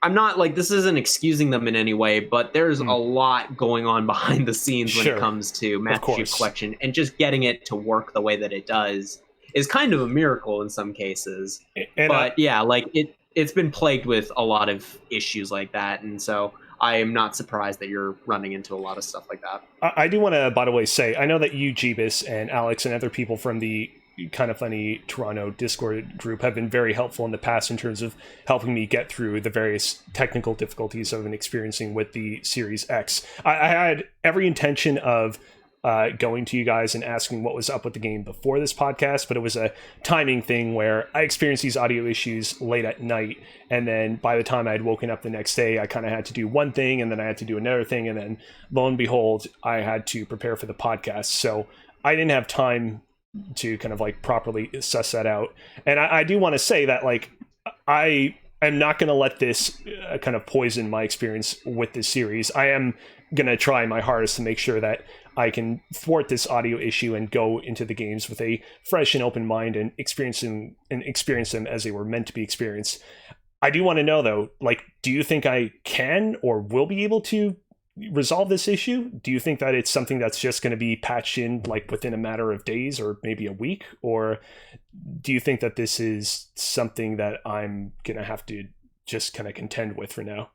I'm not like, this isn't excusing them in any way, but there's a lot going on behind the scenes when it comes to Master Chief Collection, and just getting it to work the way that it does is kind of a miracle in some cases. It's been plagued with a lot of issues like that. And so I am not surprised that you're running into a lot of stuff like that. I do want to, by the way, say, I know that you, Jebus, and Alex, and other people from the Kind of Funny Toronto Discord group have been very helpful in the past in terms of helping me get through the various technical difficulties I've been experiencing with the Series X. I had every intention of going to you guys and asking what was up with the game before this podcast, but it was a timing thing where I experienced these audio issues late at night, and then by the time I had woken up the next day, I kind of had to do one thing, and then I had to do another thing, and then lo and behold, I had to prepare for the podcast. So I didn't have time to kind of like properly suss that out. And I do want to say that like I am not going to let this kind of poison my experience with this series. I am going to try my hardest to make sure that I can thwart this audio issue and go into the games with a fresh and open mind and experience them as they were meant to be experienced. I do want to know though, like, do you think I can or will be able to resolve this issue? Do you think that it's something that's just going to be patched in like within a matter of days or maybe a week? Or do you think that this is something that I'm going to have to just kind of contend with for now?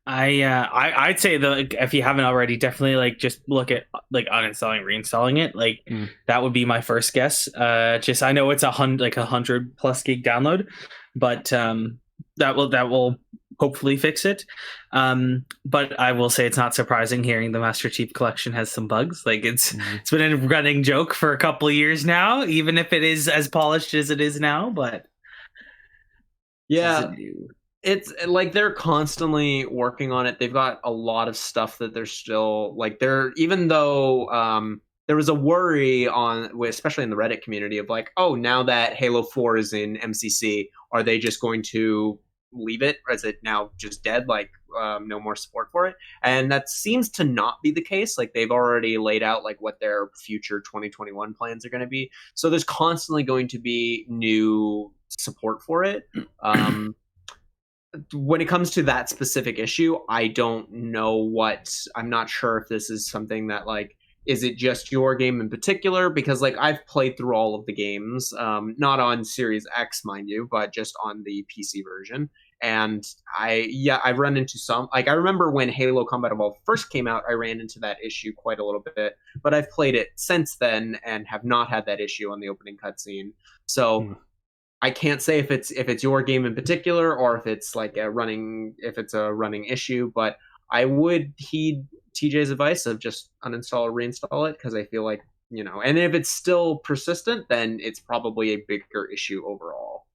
I'd say if you haven't already, definitely like just look at like uninstalling, reinstalling it. Like that would be my first guess. Just I know it's 100 plus gig download, but that will hopefully fix it. But I will say it's not surprising hearing the Master Chief Collection has some bugs. Like it's been a running joke for a couple of years now, even if it is as polished as it is now. But yeah, it's like they're constantly working on it. They've got a lot of stuff that they're still like even though there was a worry especially in the Reddit community of like, oh, now that Halo 4 is in MCC, are they just going to leave it, or is it now just dead, like no more support for it? And that seems to not be the case. Like they've already laid out like what their future 2021 plans are going to be, so there's constantly going to be new support for it. When it comes to that specific issue, I don't know I'm not sure if this is something that like, is it just your game in particular? Because like I've played through all of the games, not on Series X, mind you, but just on the PC version. And I've run into some, like I remember when Halo Combat Evolved first came out, I ran into that issue quite a little bit, but I've played it since then and have not had that issue on the opening cutscene. So I can't say if it's your game in particular or if it's like a running issue, but I would heed TJ's advice of just uninstall or reinstall it, because I feel like, and if it's still persistent, then it's probably a bigger issue overall.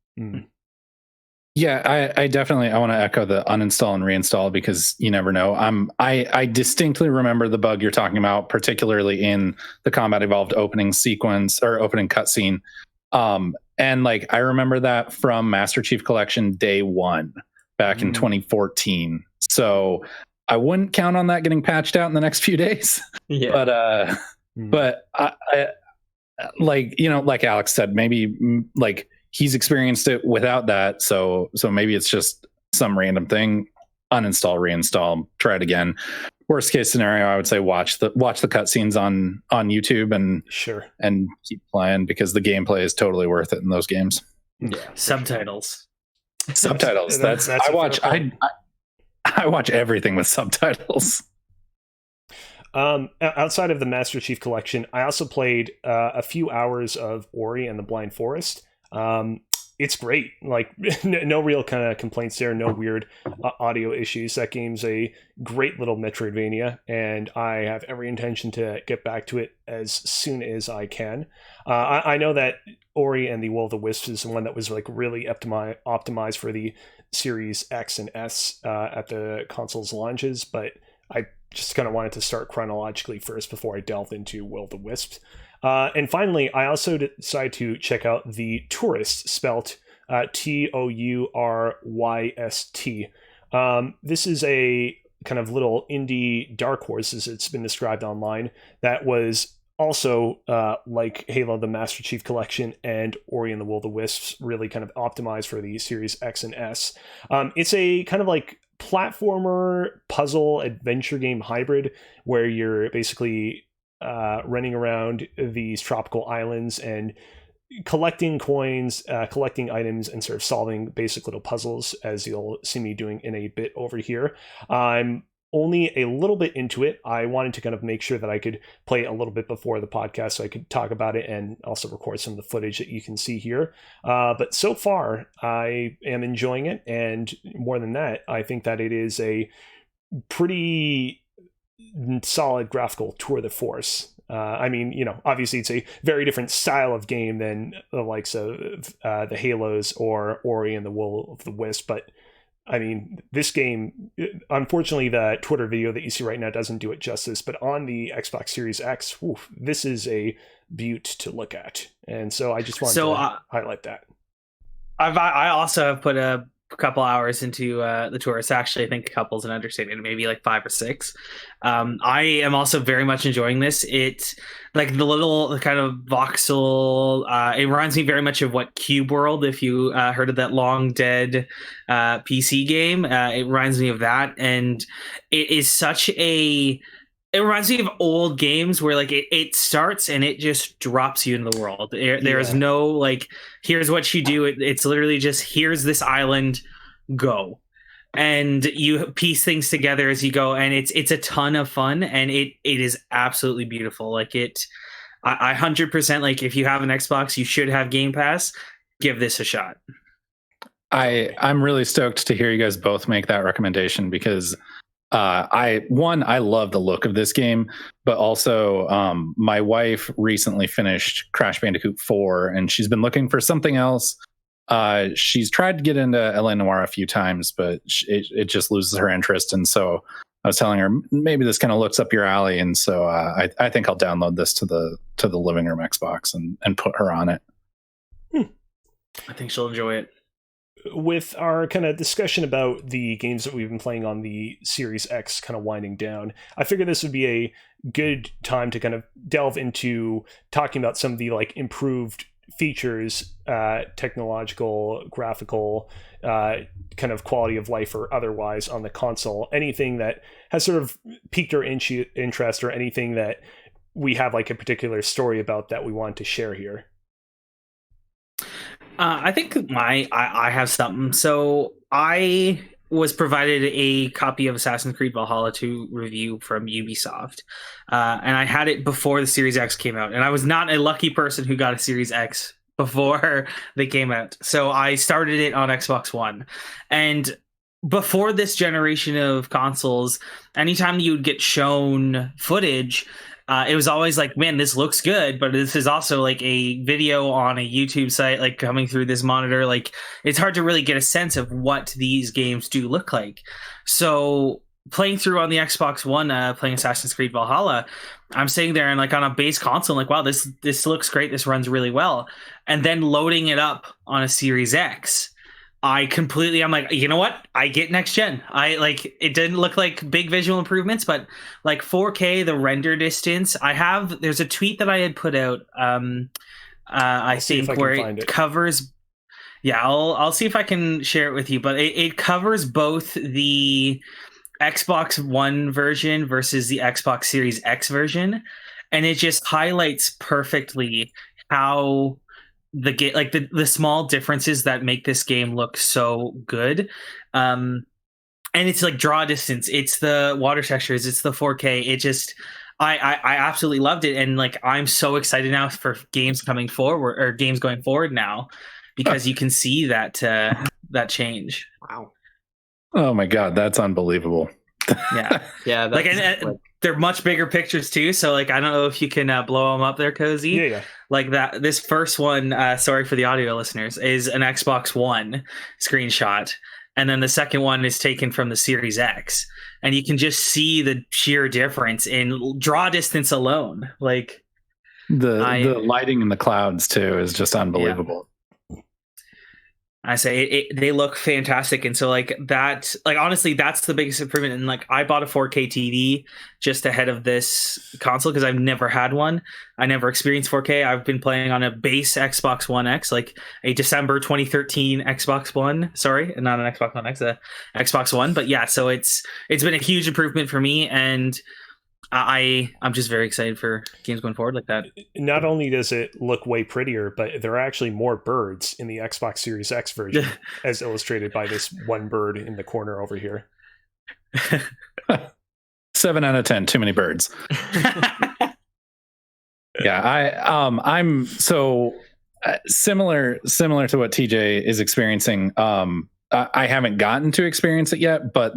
Yeah, I definitely want to echo the uninstall and reinstall, because you never know. I distinctly remember the bug you're talking about, particularly in the Combat Evolved opening sequence or opening cutscene. And like I remember that from Master Chief Collection day one back in 2014. So I wouldn't count on that getting patched out in the next few days. Yeah. But I like, like Alex said, maybe like he's experienced it without that. So maybe it's just some random thing. Uninstall, reinstall, try it again. Worst case scenario, I would say watch the cutscenes on YouTube and keep playing, because the gameplay is totally worth it in those games. Yeah, subtitles. That's I watch everything with subtitles. Outside of the Master Chief Collection, I also played a few hours of Ori and the Blind Forest. It's great. Like, no real kind of complaints there. No weird audio issues. That game's a great little Metroidvania, and I have every intention to get back to it as soon as I can. I know that Ori and the Will of the Wisps is the one that was like really optimized for the Series X and S at the console's launches, but I just kind of wanted to start chronologically first before I delved into Will of the Wisps. And finally, I also decided to check out the Touryst, spelt Touryst. This is a kind of little indie dark horse, as it's been described online, that was also like Halo, the Master Chief Collection, and Ori and the Will of the Wisps, really kind of optimized for the Series X and S. It's a kind of like platformer puzzle adventure game hybrid where you're basically running around these tropical islands and collecting coins, collecting items, and sort of solving basic little puzzles, as you'll see me doing in a bit over here. I'm only a little bit into it. I wanted to kind of make sure that I could play it a little bit before the podcast so I could talk about it and also record some of the footage that you can see here. But so far, I am enjoying it. And more than that, I think that it is a pretty solid graphical tour de force. I mean, obviously it's a very different style of game than the likes of the Halos or Ori and the Will of the Wisp, but I mean, this game, unfortunately, the Twitter video that you see right now doesn't do it justice, but on the Xbox Series X, this is a beaut to look at. And so I just wanted to highlight that. I also have put a couple hours into the Touryst. Actually, I think a couple's an understatement, maybe like 5 or 6. I am also very much enjoying this. It's like the little kind of voxel. It reminds me very much of what Cube World, if you heard of that long dead PC game. It reminds me of that, and it is such a. It reminds me of old games where like it starts and it just drops you into the world. There is no like, here's what you do. It's literally just, here's this island, go. And you piece things together as you go. And it's a ton of fun. And it is absolutely beautiful. Like I 100%, like if you have an Xbox, you should have Game Pass. Give this a shot. I'm really stoked to hear you guys both make that recommendation because I love the look of this game, but also my wife recently finished Crash Bandicoot 4 and she's been looking for something else. She's tried to get into LA Noire a few times, but it just loses her interest. And so I was telling her, maybe this kind of looks up your alley. And so I think I'll download this to the living room Xbox and put her on it. I think she'll enjoy it. With our kind of discussion about the games that we've been playing on the Series X kind of winding down, I figured this would be a good time to kind of delve into talking about some of the like improved features, technological, graphical, kind of quality of life or otherwise on the console. Anything that has sort of piqued our interest or anything that we have like a particular story about that we want to share here. I think I have something. So I was provided a copy of Assassin's Creed Valhalla to review from Ubisoft. And I had it before the Series X came out. And I was not a lucky person who got a Series X before they came out. So I started it on Xbox One. And before this generation of consoles, anytime you would get shown footage, it was always like, man, this looks good, but this is also like a video on a YouTube site, like coming through this monitor. Like it's hard to really get a sense of what these games do look like. So playing through on the Xbox One, playing Assassin's Creed Valhalla, I'm sitting there and like on a base console, like, wow, this looks great. This runs really well. And then loading it up on a Series X, I'm like, you know what? I get next gen. It didn't look like big visual improvements, but like 4K, the render distance. There's a tweet that I had put out. I think where it covers. Yeah, I'll see if I can share it with you, but it covers both the Xbox One version versus the Xbox Series X version. And it just highlights perfectly how the small differences that make this game look so good. And it's like draw distance, it's the water textures, it's the 4K. I absolutely loved it, and like I'm so excited now for games coming forward or games going forward now, because you can see that that change. Wow. Oh my god, that's unbelievable. Yeah, Yeah. like and they're much bigger pictures too. So like I don't know if you can blow them up there, Kozi. Yeah. Like that. This first one, sorry for the audio listeners, is an Xbox One screenshot, and then the second one is taken from the Series X, and you can just see the sheer difference in draw distance alone. Like the lighting in the clouds too is just unbelievable. I say they look fantastic, and so like that, like honestly, that's the biggest improvement. And like I bought a 4K TV just ahead of this console because I've never had one. I never experienced 4K. I've been playing on a base Xbox One X, like a December 2013 Xbox One. Sorry, not an Xbox One X, a Xbox One. But yeah, so it's been a huge improvement for me, and I'm just very excited for games going forward like that. Not only does it look way prettier, but there are actually more birds in the Xbox Series X version, as illustrated by this one bird in the corner over here. 7 out of 10, too many birds. Yeah, I'm so similar to what TJ is experiencing. I haven't gotten to experience it yet, but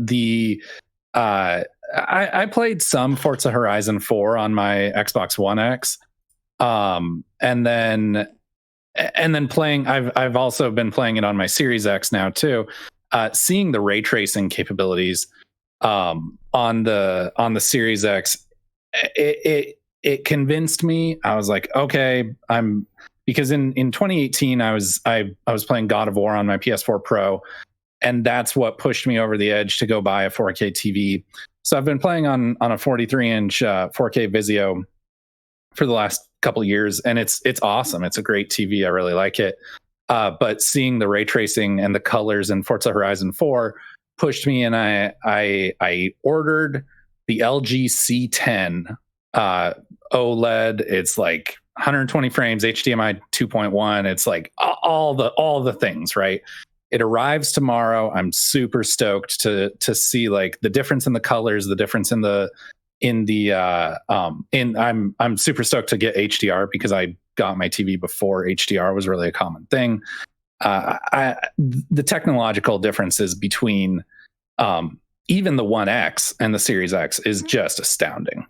I played some Forza Horizon 4 on my Xbox One X, and then playing. I've also been playing it on my Series X now too. Seeing the ray tracing capabilities on the Series X, it convinced me. I was like, okay, because in 2018 I was playing God of War on my PS4 Pro, and that's what pushed me over the edge to go buy a 4K TV. So I've been playing on a 43-inch 4K Vizio for the last couple of years, and it's awesome. It's a great TV. I really like it. But seeing the ray tracing and the colors in Forza Horizon 4 pushed me, and I ordered the LG C10 OLED. It's like 120 frames, HDMI 2.1. It's like all the things, right? It arrives tomorrow. I'm super stoked to see like the difference in the colors, the difference in I'm super stoked to get HDR because I got my TV before HDR was really a common thing. The technological differences between even the One X and the Series X is just astounding.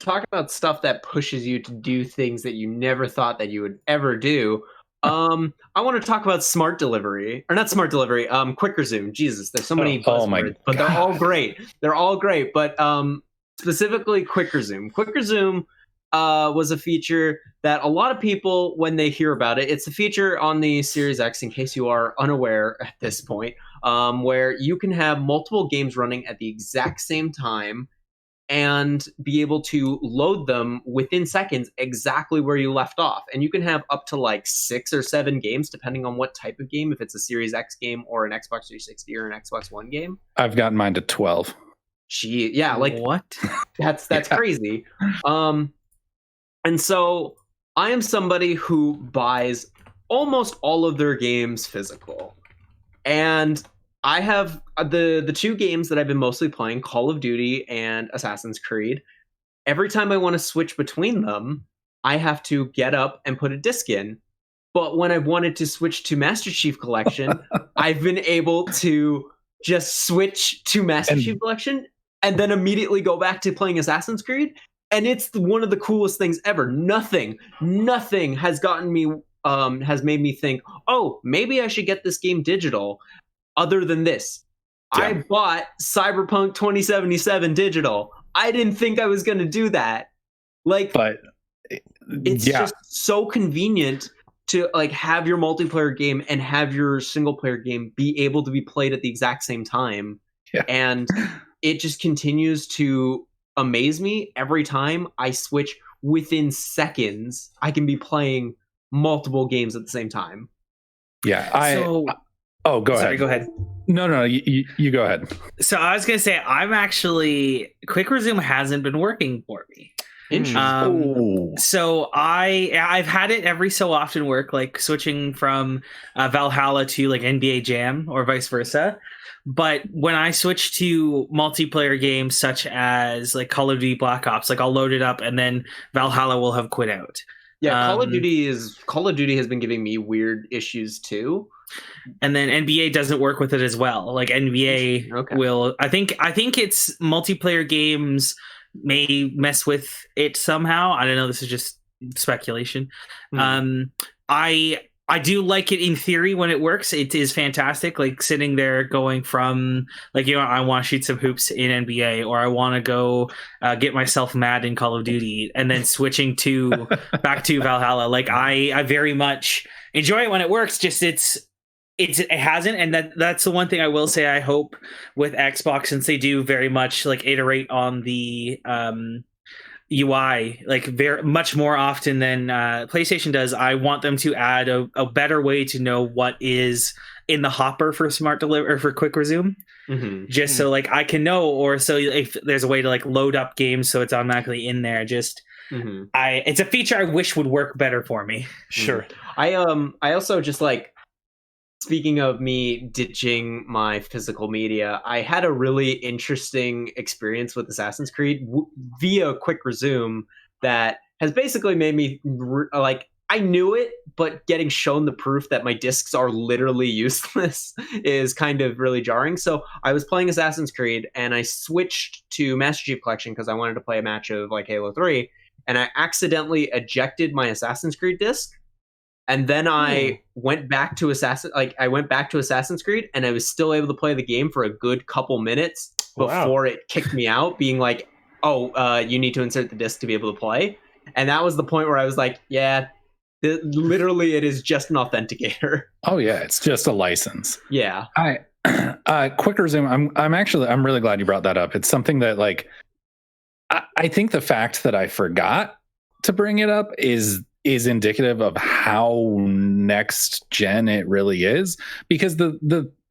Talk about stuff that pushes you to do things that you never thought that you would ever do. I want to talk about smart delivery, or not smart delivery, quick resume. Jesus, there's so many buzzwords, but they're all great. They're all great, but specifically quick resume. Quick resume was a feature that a lot of people, when they hear about it, it's a feature on the Series X, in case you are unaware at this point, where you can have multiple games running at the exact same time and be able to load them within seconds exactly where you left off. And you can have up to like 6 or 7 games, depending on what type of game, if it's a Series X game or an Xbox 360 or an Xbox One game. I've gotten mine to 12. Yeah, like what? That's crazy. And so I am somebody who buys almost all of their games physical. And I have the 2 games that I've been mostly playing, Call of Duty and Assassin's Creed. Every time I want to switch between them, I have to get up and put a disc in. But when I've wanted to switch to Master Chief Collection, I've been able to just switch to Master Chief Collection and then immediately go back to playing Assassin's Creed. And it's one of the coolest things ever. Nothing has gotten me, has made me think, oh, maybe I should get this game digital. Other than this, yeah. I bought Cyberpunk 2077 digital. I didn't think I was going to do that. But it's just so convenient to like have your multiplayer game and have your single player game be able to be played at the exact same time. Yeah. And it just continues to amaze me every time I switch. Within seconds, I can be playing multiple games at the same time. Yeah. Oh, go ahead. Go ahead. No, you go ahead. So I was going to say, Quick Resume hasn't been working for me. Interesting. So I've had it every so often work, like switching from Valhalla to like NBA Jam or vice versa. But when I switch to multiplayer games such as like Call of Duty Black Ops, like I'll load it up and then Valhalla will have quit out. Yeah, Call of Duty has been giving me weird issues too. And then NBA doesn't work with it as well. Like NBA will, I think it's multiplayer games may mess with it somehow. I don't know. This is just speculation. I do like it in theory when it works. It is fantastic. Like sitting there going from like, I want to shoot some hoops in NBA, or I want to go get myself mad in Call of Duty, and then switching to back to Valhalla. Like I very much enjoy it when it works. Just it hasn't, and that's the one thing I will say. I hope with Xbox, since they do very much like iterate on the UI like very much more often than PlayStation does, I want them to add a better way to know what is in the hopper for smart deliver or for quick resume. Just so like I can know, or so if there's a way to like load up games so it's automatically in there. Just it's a feature I wish would work better for me. Sure. I also just like, speaking of me ditching my physical media, I had a really interesting experience with Assassin's Creed via Quick Resume that has basically made me like, I knew it, but getting shown the proof that my discs are literally useless is kind of really jarring. So I was playing Assassin's Creed and I switched to Master Chief Collection because I wanted to play a match of like Halo 3, and I accidentally ejected my Assassin's Creed disc. And then I went back to Assassin's Creed, and I was still able to play the game for a good couple minutes before it kicked me out, being like, you need to insert the disc to be able to play. And that was the point where I was like, yeah, literally it is just an authenticator. Oh yeah, it's just a license. Yeah. Quick Resume, I'm really glad you brought that up. It's something that like I think the fact that I forgot to bring it up is indicative of how next gen it really is, because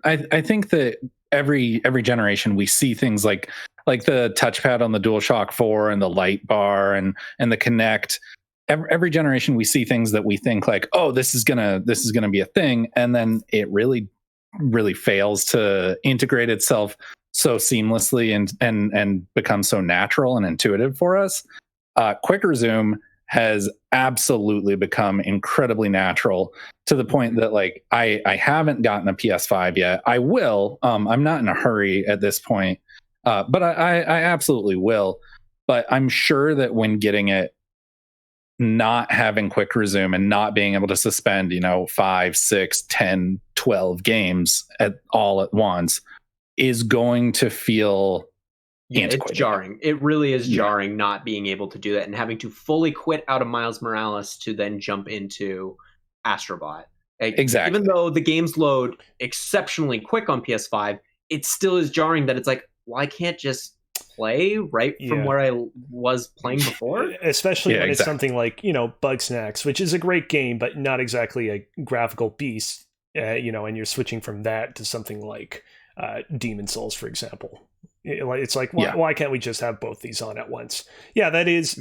I think that every generation we see things like the touchpad on the DualShock 4 and the light bar and the Kinect. Every generation we see things that we think like, oh, this is gonna be a thing, and then it really fails to integrate itself so seamlessly and become so natural and intuitive for us. Quick Resume has absolutely become incredibly natural to the point that like I haven't gotten a PS5 yet. I will. I'm not in a hurry at this point, but I absolutely will. But I'm sure that when getting it, not having Quick Resume and not being able to suspend 5, 6, 10, 12 games all at once is going to feel it's jarring. It really is jarring not being able to do that and having to fully quit out of Miles Morales to then jump into Astrobot. Like, exactly. Even though the games load exceptionally quick on PS5, it still is jarring that it's like, well, I can't just play right from where I was playing before. Especially when it's something like, Bugsnax, which is a great game, but not exactly a graphical beast, and you're switching from that to something like Demon Souls, for example. It's like, why can't we just have both these on at once? Yeah, that is,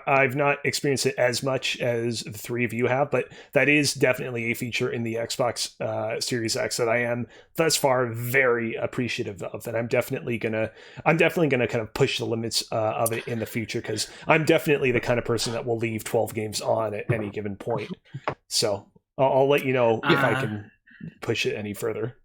I've not experienced it as much as the three of you have, but that is definitely a feature in the Xbox Series X that I am thus far very appreciative of, and I'm definitely gonna kind of push the limits of it in the future, because I'm definitely the kind of person that will leave 12 games on at any given point. So I'll let you know if I can push it any further.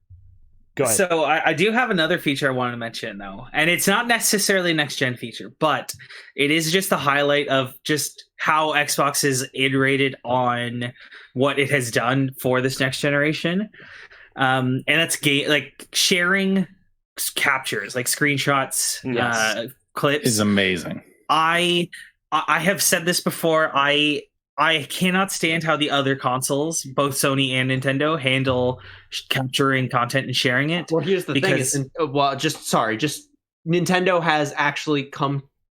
Go ahead. So I do have another feature I wanted to mention, though, and it's not necessarily a next-gen feature, but it is just a highlight of just how Xbox has iterated on what it has done for this next generation, and that's like sharing captures, like screenshots, clips. Is amazing. I have said this before. I cannot stand how the other consoles, both Sony and Nintendo, handle capturing content and sharing it. Well, here's the thing. Just Nintendo has actually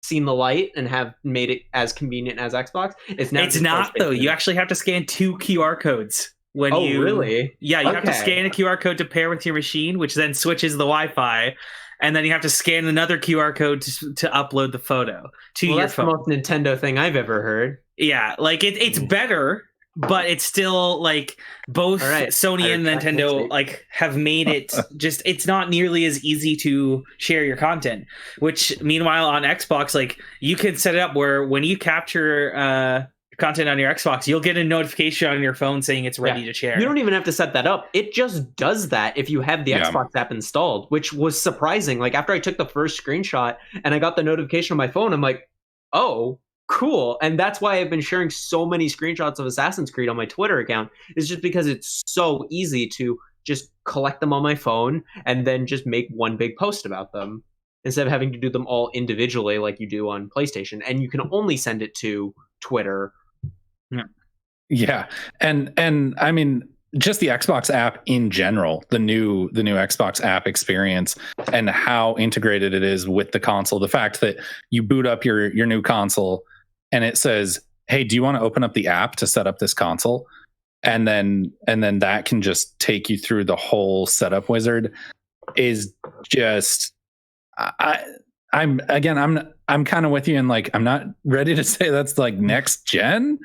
seen the light and have made it as convenient as Xbox. It's not though. You actually have to scan 2 QR codes when really? Yeah, you have to scan a QR code to pair with your machine, which then switches the Wi-Fi. and then you have to scan another QR code to upload the photo to your that's phone. the most Nintendo thing I've ever heard. Yeah, like it's better, but it's still like both Sony and Nintendo like have made it just, it's not nearly as easy to share your content, which meanwhile on Xbox, like you can set it up where when you capture content on your Xbox, you'll get a notification on your phone saying it's ready to share. You don't even have to set that up. It just does that if you have the Xbox app installed, which was surprising. Like after I took the first screenshot and I got the notification on my phone, I'm like, oh, cool. And that's why I've been sharing so many screenshots of Assassin's Creed on my Twitter account, is just because it's so easy to just collect them on my phone and then just make one big post about them instead of having to do them all individually like you do on PlayStation. And you can only send it to Twitter. Yeah. And I mean, just the Xbox app in general, the new Xbox app experience and how integrated it is with the console. The fact that you boot up your new console and it says, hey, do you want to open up the app to set up this console? And then that can just take you through the whole setup wizard is just, I'm kind of with you, and like, I'm not ready to say that's like next gen,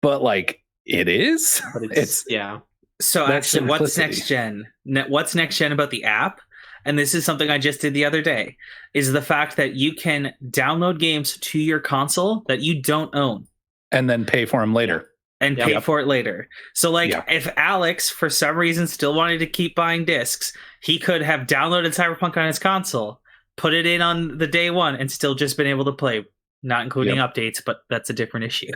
but like it is. But it's yeah. So actually, what's next gen? What's next gen about the app? And this is something I just did the other day, is the fact that you can download games to your console that you don't own. And then pay for them later. And pay for it later. So like if Alex, for some reason, still wanted to keep buying discs, he could have downloaded Cyberpunk on his console, put it in on the day one, and still just been able to play, not including updates, but that's a different issue.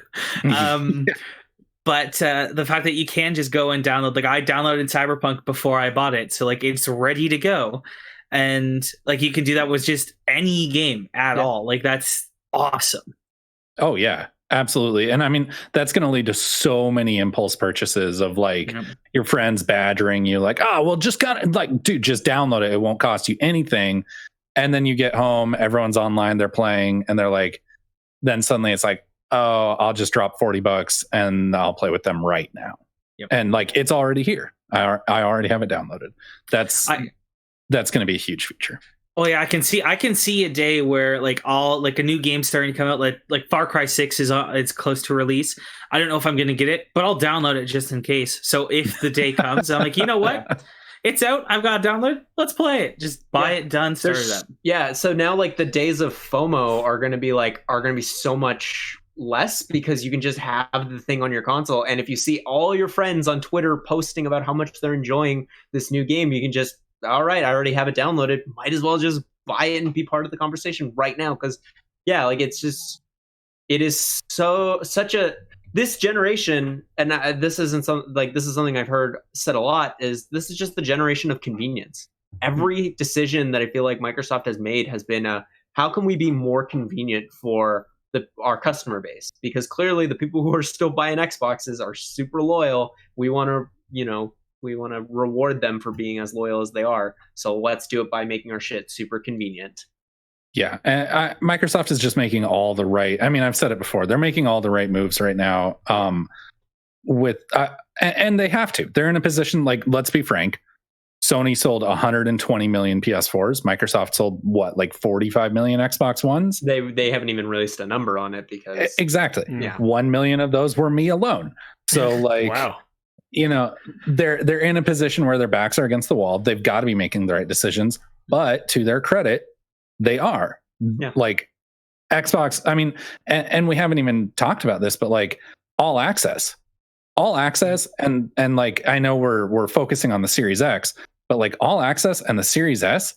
But the fact that you can just go and download, like I downloaded Cyberpunk before I bought it, so like it's ready to go, and like you can do that with just any game at all. Like that's awesome. Oh yeah, absolutely. And I mean, that's going to lead to so many impulse purchases of like your friends badgering you, like, oh, well, just dude, just download it. It won't cost you anything. And then you get home, everyone's online, they're playing, and they're like, then suddenly it's like, oh, I'll just drop $40 and I'll play with them right now. And like, it's already here. I already have it downloaded. That's going to be a huge feature. Oh yeah, I can see a day where like a new game starting to come out, like Far Cry 6 it's close to release. I don't know if I'm going to get it, but I'll download it just in case. So if the day comes, I'm like, you know what? It's out. I've got to download. Let's play it. Just buy it, done, start it up. Yeah. So now like the days of FOMO are going to be so much less, because you can just have the thing on your console. And if you see all your friends on Twitter posting about how much they're enjoying this new game, you can just, all right, I already have it downloaded. Might as well just buy it and be part of the conversation right now. Because like it is this generation, and this is something I've heard said a lot, is this is just the generation of convenience. Every decision that I feel like Microsoft has made has been how can we be more convenient for our customer base? Because clearly the people who are still buying Xboxes are super loyal. We want to reward them for being as loyal as they are. So let's do it by making our shit super convenient. Yeah, Microsoft is just making all the right. I mean, I've said it before. They're making all the right moves right now. And they have to. They're in a position, like, let's be frank. Sony sold 120 million PS4s. Microsoft sold what, like 45 million Xbox Ones? They haven't even released a number on it because exactly. 1 million of those were me alone. So like, wow. They're in a position where their backs are against the wall. They've got to be making the right decisions. But to their credit, they are. Like Xbox. I mean, and we haven't even talked about this, but like all access, and like I know we're focusing on the Series X, but like all access and the Series S,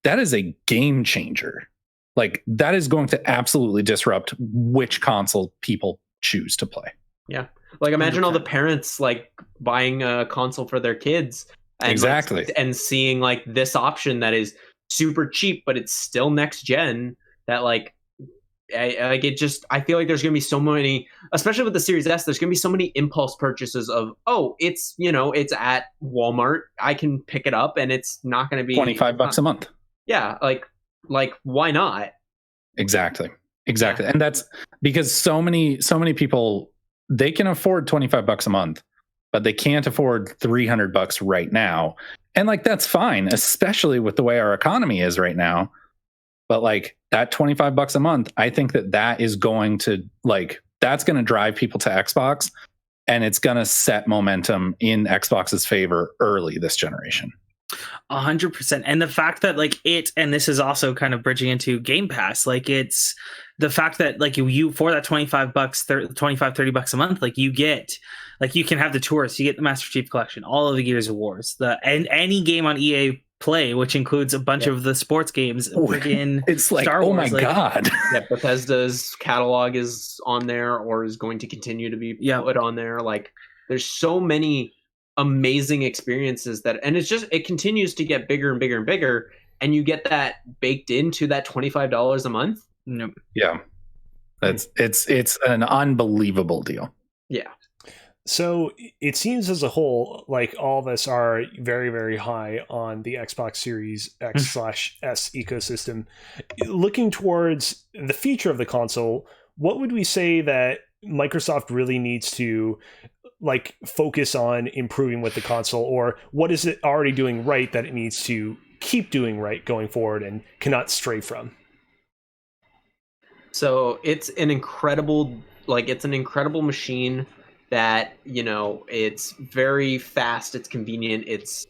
that is a game changer. Like that is going to absolutely disrupt which console people choose to play. Yeah. Like imagine 100%. All the parents like buying a console for their kids and exactly and seeing like this option that is super cheap, but it's still next gen, that like I feel like there's going to be so many, especially with the Series S, there's going to be so many impulse purchases of, oh, it's at Walmart, I can pick it up and it's not going to be $25 a month. Yeah. Like why not? Exactly. Yeah. And that's because so many people, they can afford $25 a month, but they can't afford $300 right now. And like, that's fine, especially with the way our economy is right now. But like that $25 a month, I think that is going to that's going to drive people to Xbox, and it's going to set momentum in Xbox's favor early this generation. 100%. And the fact that and this is also kind of bridging into Game Pass, it's the fact that you for that $25 $30 a month, you get you can have the Touryst, you get the Master Chief Collection, all of the Gears of Wars, and any game on EA Play, which includes a bunch of the sports games. It's like, Star Wars, oh my god. Yeah, Bethesda's catalog is on there, or is going to continue to be put on there. There's so many amazing experiences and it continues to get bigger and bigger and bigger, and you get that baked into that $25 a month. Nope. Yeah, it's an unbelievable deal. Yeah. So it seems as a whole, all of us are very, very high on the Xbox Series X/S ecosystem. Looking towards the future of the console, what would we say that Microsoft really needs to focus on improving with the console, or what is it already doing right that it needs to keep doing right going forward and cannot stray from? So it's an incredible machine that, it's very fast, it's convenient, it's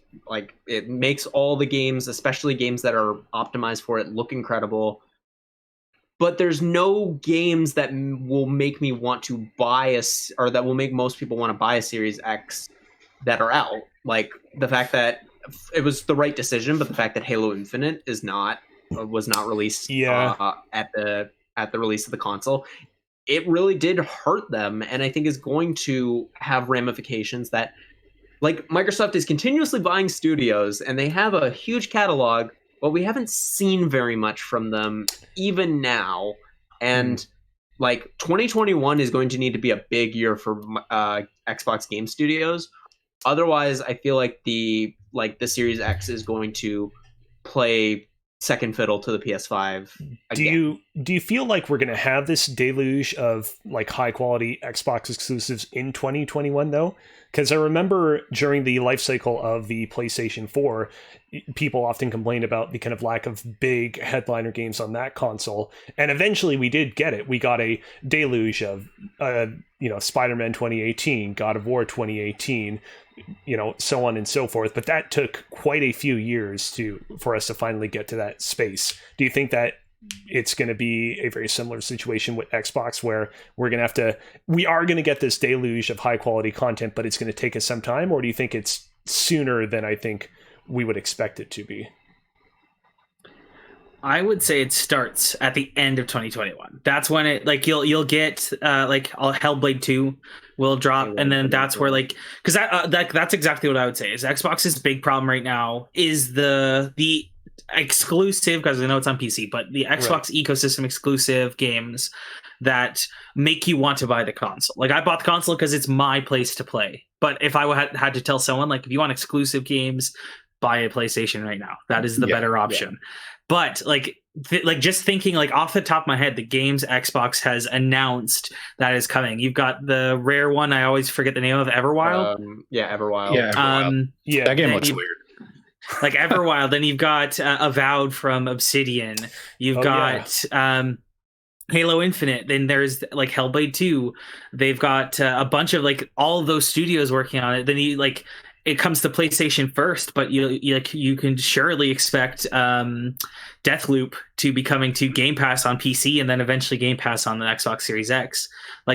it makes all the games, especially games that are optimized for it, look incredible. But there's no games that will make me want to buy or that will make most people want to buy a Series X that are out. The fact that it was the right decision, but the fact that Halo Infinite was not released at the release of the console, it really did hurt them, and I think is going to have ramifications that, Microsoft is continuously buying studios, and they have a huge catalog, but we haven't seen very much from them even now. And 2021 is going to need to be a big year for Xbox game studios. Otherwise, I feel like the Series X is going to play second fiddle to the PS5 again. Do you feel like we're going to have this deluge of high quality Xbox exclusives in 2021 though? Because I remember during the life cycle of the PlayStation 4, people often complained about the kind of lack of big headliner games on that console, and eventually we did get it. We got a deluge of Spider-Man 2018, God of War 2018, so on and so forth. But that took quite a few years for us to finally get to that space. Do you think that it's going to be a very similar situation with Xbox, where we are going to get this deluge of high quality content, but it's going to take us some time? Or do you think it's sooner than I think we would expect it to be? I would say it starts at the end of 2021. That's when it you'll get Hellblade 2 will drop, and then that's where because that's exactly what I would say is Xbox's big problem right now is the exclusive, because I know it's on PC, but the Xbox ecosystem exclusive games that make you want to buy the console. I bought the console because it's my place to play. But if I had to tell someone, if you want exclusive games, buy a PlayStation right now. That is the better option. Yeah. But just thinking off the top of my head, the games Xbox has announced that is coming. You've got the rare one, I always forget the name of, Everwild. Everwild. Yeah, Everwild. That game looks weird. Everwild. Then you've got Avowed from Obsidian. You've got Halo Infinite. Then there's Hellblade 2. They've got a bunch of all of those studios working on it. Then you it comes to PlayStation first, but you can surely expect Deathloop to be coming to Game Pass on PC, and then eventually Game Pass on the Xbox Series X.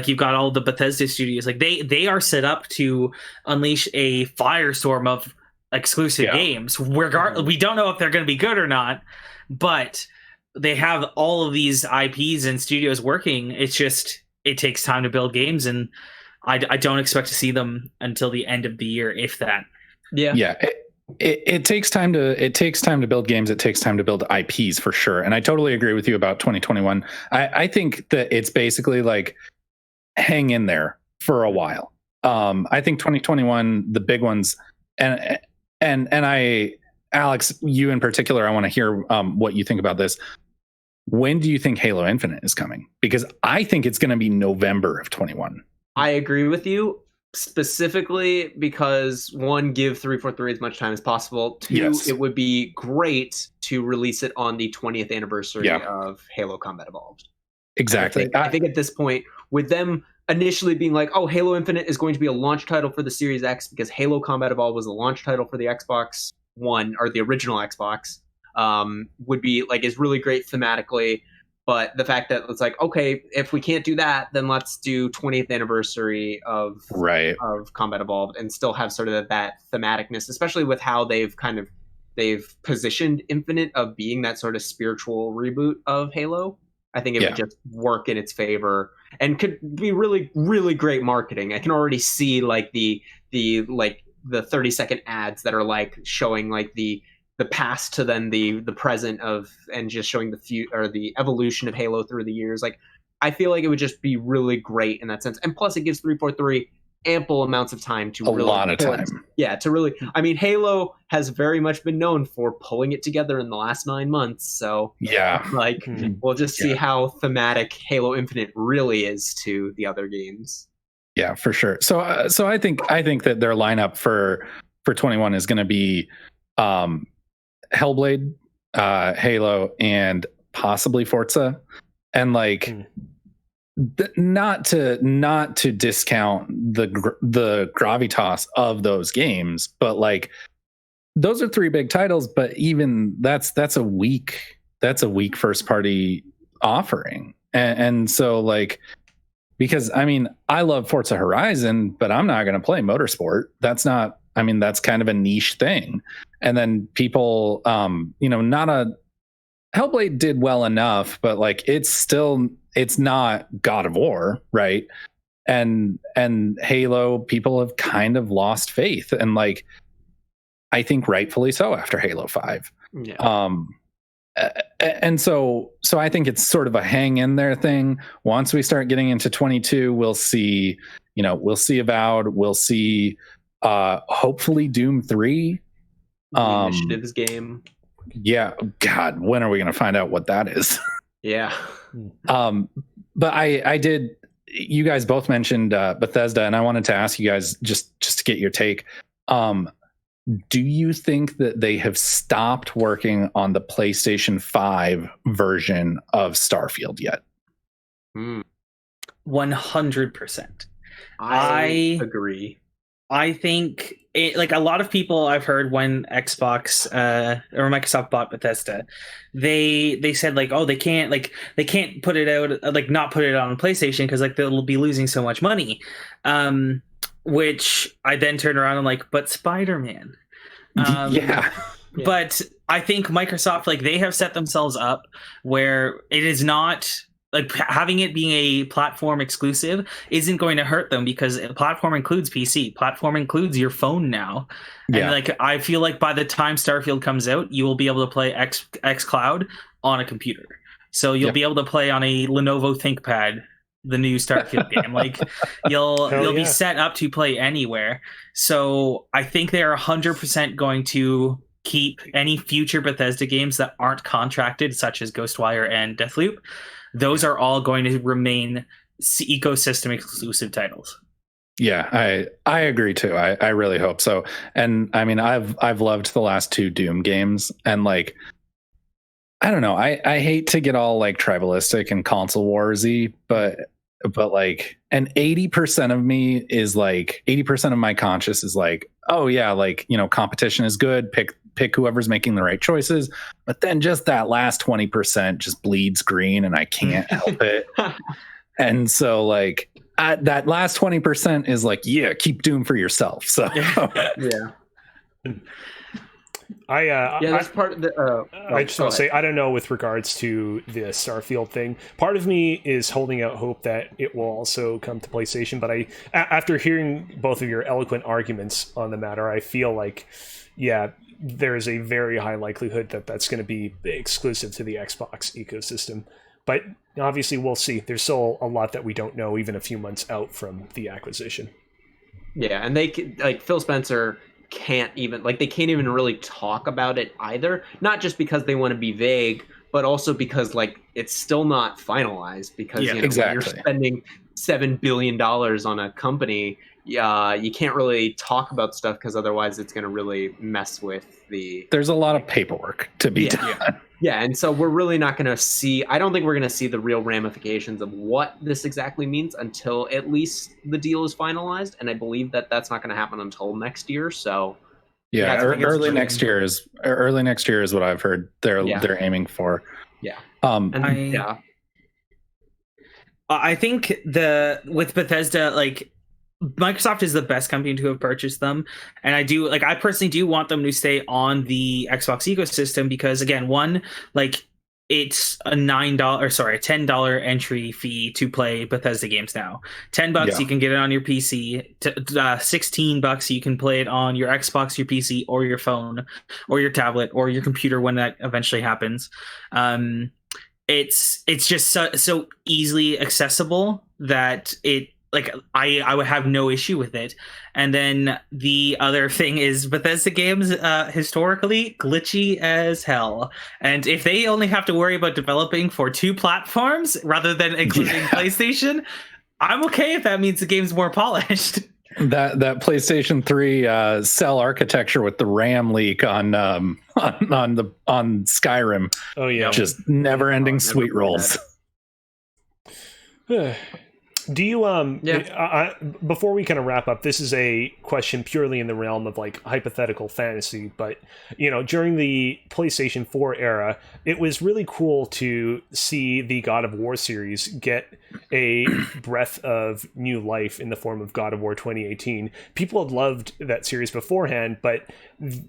You've got all the Bethesda studios. They are set up to unleash a firestorm of exclusive games. We don't know if they're going to be good or not, but they have all of these IPs and studios working. It's just it takes time to build games, and I don't expect to see them until the end of the year, if that. Yeah. It takes time to build games. It takes time to build IPs for sure. And I totally agree with you about 2021. I think that it's basically hang in there for a while. I think 2021, the big ones, and Alex, you in particular, I want to hear what you think about this. When do you think Halo Infinite is coming? Because I think it's going to be November of 21. I agree with you. specifically because, one, give 343 as much time as possible. Two, Yes. it would be great to release it on the 20th anniversary of Halo Combat Evolved. Exactly. I think at this point, with them initially being like, oh, Halo Infinite is going to be a launch title for the Series X because Halo Combat Evolved was the launch title for the Xbox One, or the original Xbox, would be like, is really great thematically. But the fact that it's like, okay, if we can't do that, then let's do 20th anniversary of Combat Evolved and still have sort of that thematicness, especially with how they've positioned Infinite of being that sort of spiritual reboot of Halo. I think it would just work in its favor and could be really, really great marketing. I can already see like the 30-second ads that are like showing like the past to then the present of, and just showing the evolution of Halo through the years. Like, I feel like it would just be really great in that sense. And plus it gives 343 ample amounts of time to I mean, Halo has very much been known for pulling it together in the last 9 months. So we'll just see how thematic Halo Infinite really is to the other games. Yeah, for sure. So I think that their lineup for 21 is going to be Hellblade, Halo, and possibly Forza. And like, not to discount the gravitas of those games, but like, those are 3 big titles. But even that's a weak first party offering, and so like, because I mean, I love Forza Horizon, but I'm not going to play Motorsport. That's kind of a niche thing. And then people, Hellblade did well enough, but like, it's not God of War, right? And Halo, people have kind of lost faith, and like, I think rightfully so after Halo 5. Yeah. And so I think it's sort of a hang in there thing. Once we start getting into 22, we'll see Avowed, we'll see hopefully Doom 3. Initiatives game. Yeah. God, when are we going to find out what that is? Yeah. But you guys both mentioned Bethesda, and I wanted to ask you guys just to get your take. Do you think that they have stopped working on the PlayStation 5 version of Starfield yet? 100%. I agree. I think like a lot of people I've heard when Xbox or Microsoft bought Bethesda, they said like, oh, they can't put it out, like not put it on PlayStation because like they'll be losing so much money. Which I then turn around and like, but Spider-Man. But I think Microsoft, like, they have set themselves up where it is not like having it being a platform exclusive isn't going to hurt them, because platform includes PC, platform includes your phone now. And like, I feel like by the time Starfield comes out, you will be able to play xCloud on a computer. So you'll be able to play on a Lenovo ThinkPad the new Starfield game. Like, you'll be set up to play anywhere. So I think they are 100% going to keep any future Bethesda games that aren't contracted, such as Ghostwire and Deathloop. Those are all going to remain ecosystem exclusive titles. Yeah, I agree too. I really hope so. And I mean, I've loved the last 2 Doom games, and like, I don't know, I hate to get all like tribalistic and console warsy, but like, and 80% of me is like, 80% of my conscience is like, oh yeah, like, you know, competition is good, pick whoever's making the right choices. But then just that last 20% just bleeds green, and I can't help it. And so like, that last 20% is like, yeah, keep Doom for yourself. So yeah. That's part of the. I just want to say, I don't know with regards to the Starfield thing. Part of me is holding out hope that it will also come to PlayStation. But after hearing both of your eloquent arguments on the matter, I feel like, there is a very high likelihood that that's going to be exclusive to the Xbox ecosystem. But obviously, we'll see. There's still a lot that we don't know, even a few months out from the acquisition. Yeah, and Phil Spencer can't even really talk about it either. Not just because they want to be vague, but also because like it's still not finalized. Because exactly. You're spending $7 billion on a company, you can't really talk about stuff because otherwise it's going to really mess with the. There's a lot of paperwork to be done. Yeah, and so we're really not going to see. I don't think we're going to see the real ramifications of what this exactly means until at least the deal is finalized, and I believe that that's not going to happen until next year. So. Yeah, early next year is what I've heard. They're aiming for. Yeah. I think with Bethesda, like Microsoft is the best company to have purchased them, and I personally do want them to stay on the Xbox ecosystem because again, one, like it's a $10 entry fee to play Bethesda games now. $10 you can get it on your PC. $16 you can play it on your Xbox, your PC, or your phone, or your tablet, or your computer when that eventually happens. It's just so easily accessible that it. Like I would have no issue with it. And then the other thing is Bethesda games historically glitchy as hell. And if they only have to worry about developing for 2 platforms rather than including PlayStation, I'm okay if that means the game's more polished. That PlayStation 3 cell architecture with the RAM leak on Skyrim. Oh yeah, just never-ending sweet rolls. Do you before we kind of wrap up, this is a question purely in the realm of like hypothetical fantasy, but during the PlayStation 4 era, it was really cool to see the God of War series get a breath of new life in the form of God of War 2018. People had loved that series beforehand, but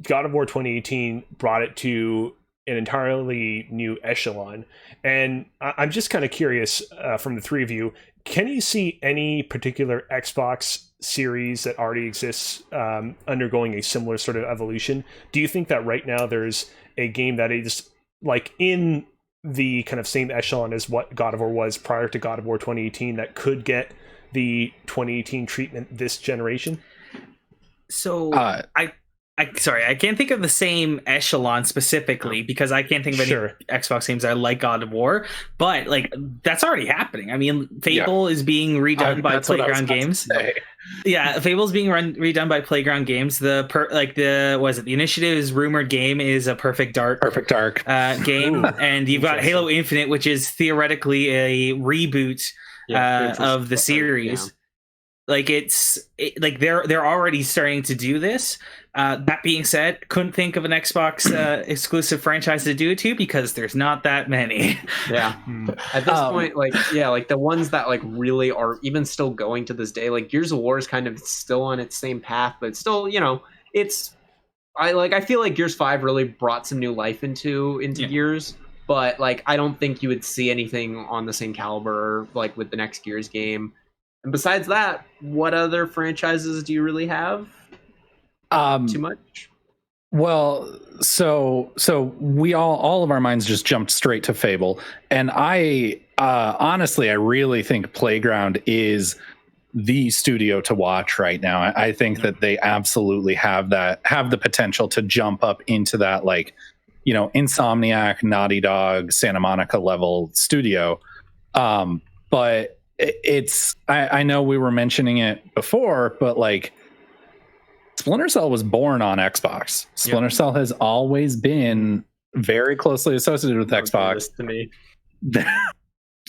God of War 2018 brought it to an entirely new echelon. And I'm just kind of curious from the three of you, can you see any particular Xbox series that already exists undergoing a similar sort of evolution? Do you think that right now there's a game that is like in the kind of same echelon as what God of War was prior to God of War 2018 that could get the 2018 treatment this generation? So I can't think of the same echelon specifically because I can't think of any Xbox games that are like God of War, but like that's already happening. I mean, Fable is being redone by Playground Games. Yeah, Fable's being redone by Playground Games. The Initiative's rumored game is a Perfect Dark game, and you've got Halo Infinite, which is theoretically a reboot of the series. Like they're already starting to do this. That being said, couldn't think of an Xbox exclusive franchise to do it to because there's not that many. Yeah. At this point, like the ones that like really are even still going to this day, like Gears of War is kind of still on its same path, but still, I feel like Gears 5 really brought some new life into Gears, but like I don't think you would see anything on the same caliber like with the next Gears game. And besides that, what other franchises do you really have? Too much? Well, so we all of our minds just jumped straight to Fable, and I honestly I really think Playground is the studio to watch right now. I think that they absolutely have the potential to jump up into that Insomniac, Naughty Dog, Santa Monica level studio. But it's I know we were mentioning it before, but like Splinter Cell was born on Xbox. Splinter Cell has always been very closely associated with Xbox. To me.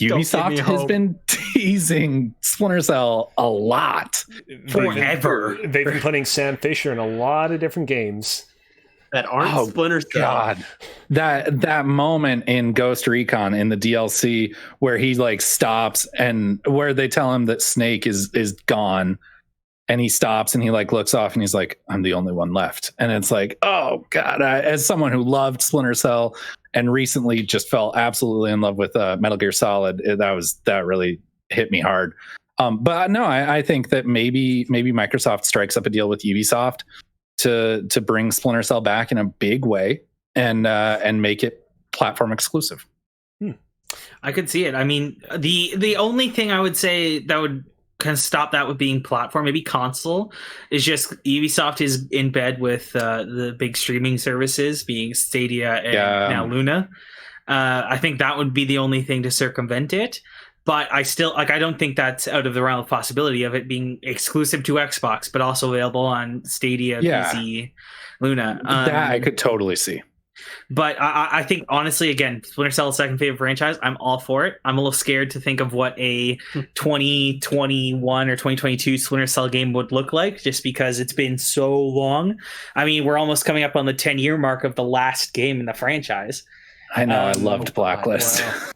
Ubisoft has been teasing Splinter Cell a lot forever. They've been putting Sam Fisher in a lot of different games that aren't Splinter Cell. God, that moment in Ghost Recon in the DLC where he like stops and where they tell him that Snake is gone. And he stops and he like looks off and he's like, I'm the only one left. And it's like, oh God, as someone who loved Splinter Cell and recently just fell absolutely in love with Metal Gear Solid, that really hit me hard. But no, I think that maybe Microsoft strikes up a deal with Ubisoft to bring Splinter Cell back in a big way and make it platform exclusive. I could see it. I mean, the only thing I would say that would kind of stop that with being platform, maybe console, is just Ubisoft is in bed with the big streaming services being Stadia and now Luna. I think that would be the only thing to circumvent it. but I still like. I don't think that's out of the realm of possibility of it being exclusive to Xbox, but also available on Stadia, PC, Luna. That I could totally see. But I think, honestly, again, Splinter Cell's second favorite franchise. I'm all for it. I'm a little scared to think of what a 2021 or 2022 Splinter Cell game would look like, just because it's been so long. I mean, we're almost coming up on the 10-year mark of the last game in the franchise. I know. I loved Blacklist. Wow.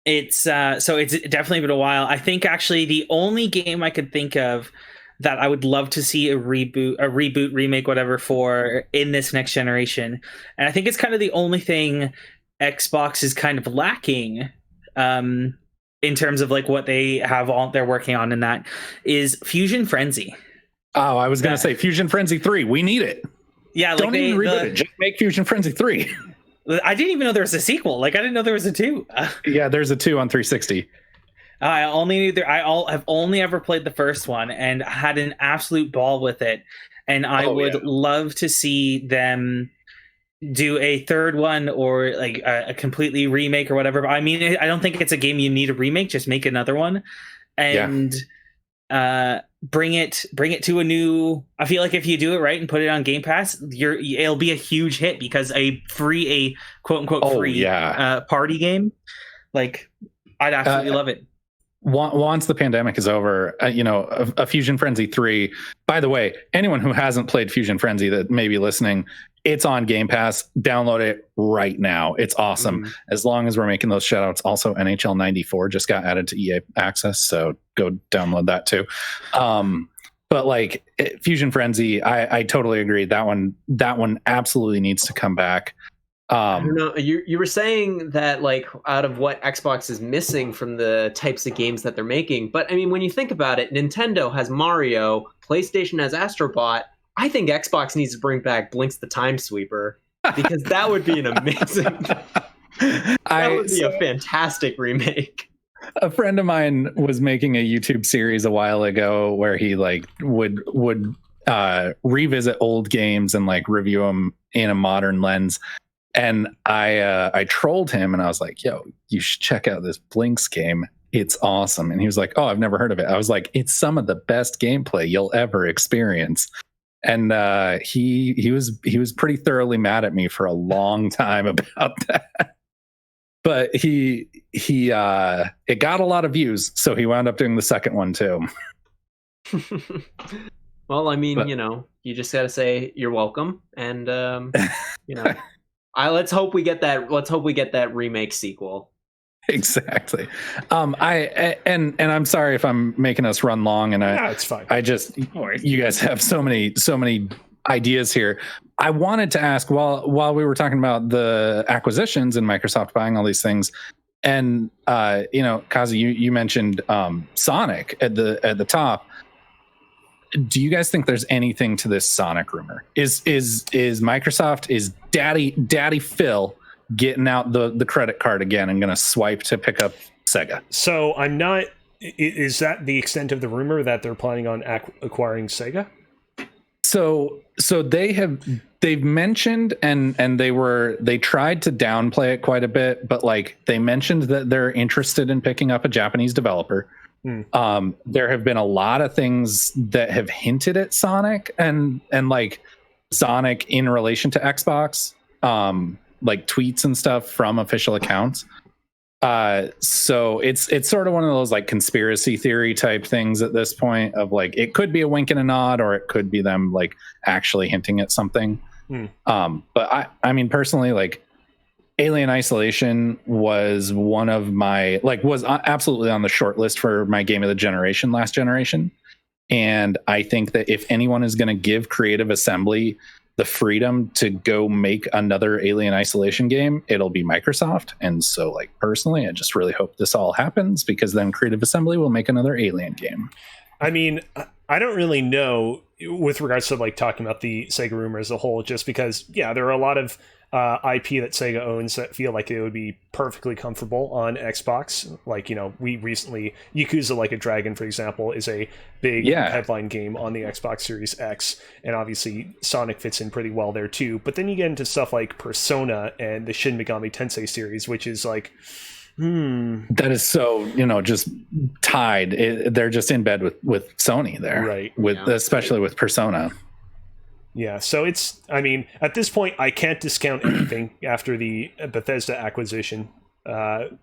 It's so it's definitely been a while. I think actually the only game I could think of that I would love to see a reboot, remake, whatever, for in this next generation. And I think it's kind of the only thing Xbox is kind of lacking in terms of like what they have they're working on, and that is Fusion Frenzy. Oh, I was going to say Fusion Frenzy 3. We need it. Yeah. Don't even reboot it. Just make Fusion Frenzy 3. I didn't even know there was a sequel. Like, I didn't know there was a 2. Yeah, there's a 2 on 360. I've only ever played the first one and had an absolute ball with it, and I would love to see them do a third one, or like a completely remake or whatever. But I mean, I don't think it's a game you need a remake. Just make another one, and bring it to a new. I feel like if you do it right and put it on Game Pass, it'll be a huge hit, because a quote unquote free party game, like, I'd absolutely love it. Once the pandemic is over, a Fusion Frenzy 3, by the way, anyone who hasn't played Fusion Frenzy that may be listening, it's on Game Pass. Download it right now. It's awesome. As long as we're making those shout outs. Also, NHL 94 just got added to EA Access, so go download that too. But like Fusion Frenzy, I totally agree. That one absolutely needs to come back. I don't know. You were saying that, like, out of what Xbox is missing from the types of games that they're making, but I mean, when you think about it, Nintendo has Mario, PlayStation has Astrobot. I think Xbox needs to bring back Blinks the Time Sweeper, because that would be an amazing. That would be a fantastic remake. A friend of mine was making a YouTube series a while ago where he like would revisit old games and like review them in a modern lens. And I trolled him and I was like, yo, you should check out this Blinks game. It's awesome. And he was like, oh, I've never heard of it. I was like, it's some of the best gameplay you'll ever experience. And he was pretty thoroughly mad at me for a long time about that. But it got a lot of views, so he wound up doing the second one too. Well, I mean, you just got to say you're welcome, and let's hope we get that. Let's hope we get that remake sequel. Exactly. And I'm sorry if I'm making us run long, and it's fine. You guys have so many ideas here. I wanted to ask while we were talking about the acquisitions and Microsoft buying all these things, and Kozi, you mentioned Sonic at the top. Do you guys think there's anything to this Sonic rumor? Is Microsoft, is Daddy Phil getting out the credit card again and going to swipe to pick up Sega? So I'm not. Is that the extent of the rumor, that they're planning on acquiring Sega? So they've mentioned and they tried to downplay it quite a bit, but like they mentioned that they're interested in picking up a Japanese developer. There have been a lot of things that have hinted at Sonic and like Sonic in relation to Xbox, like tweets and stuff from official accounts. So it's sort of one of those like conspiracy theory type things at this point, of like it could be a wink and a nod, or it could be them like actually hinting at something. But I mean personally, like Alien Isolation was one of my was absolutely on the short list for my game of the generation last generation. And I think that if anyone is going to give Creative Assembly the freedom to go make another Alien Isolation game, it'll be Microsoft. And so like personally, I just really hope this all happens, because then Creative Assembly will make another Alien game. I mean, I don't really know with regards to like talking about the Sega rumor as a whole, just because, there are a lot of IP that Sega owns that feel like it would be perfectly comfortable on Xbox. Like, we recently, Yakuza Like a Dragon, for example, is a big headline game on the Xbox Series X, and obviously Sonic fits in pretty well there too. But then you get into stuff like Persona and the Shin Megami Tensei series, which is like, that is so, just tied. They're just in bed with Sony there, right? Especially with Persona. Yeah, so at this point, I can't discount anything after the Bethesda acquisition.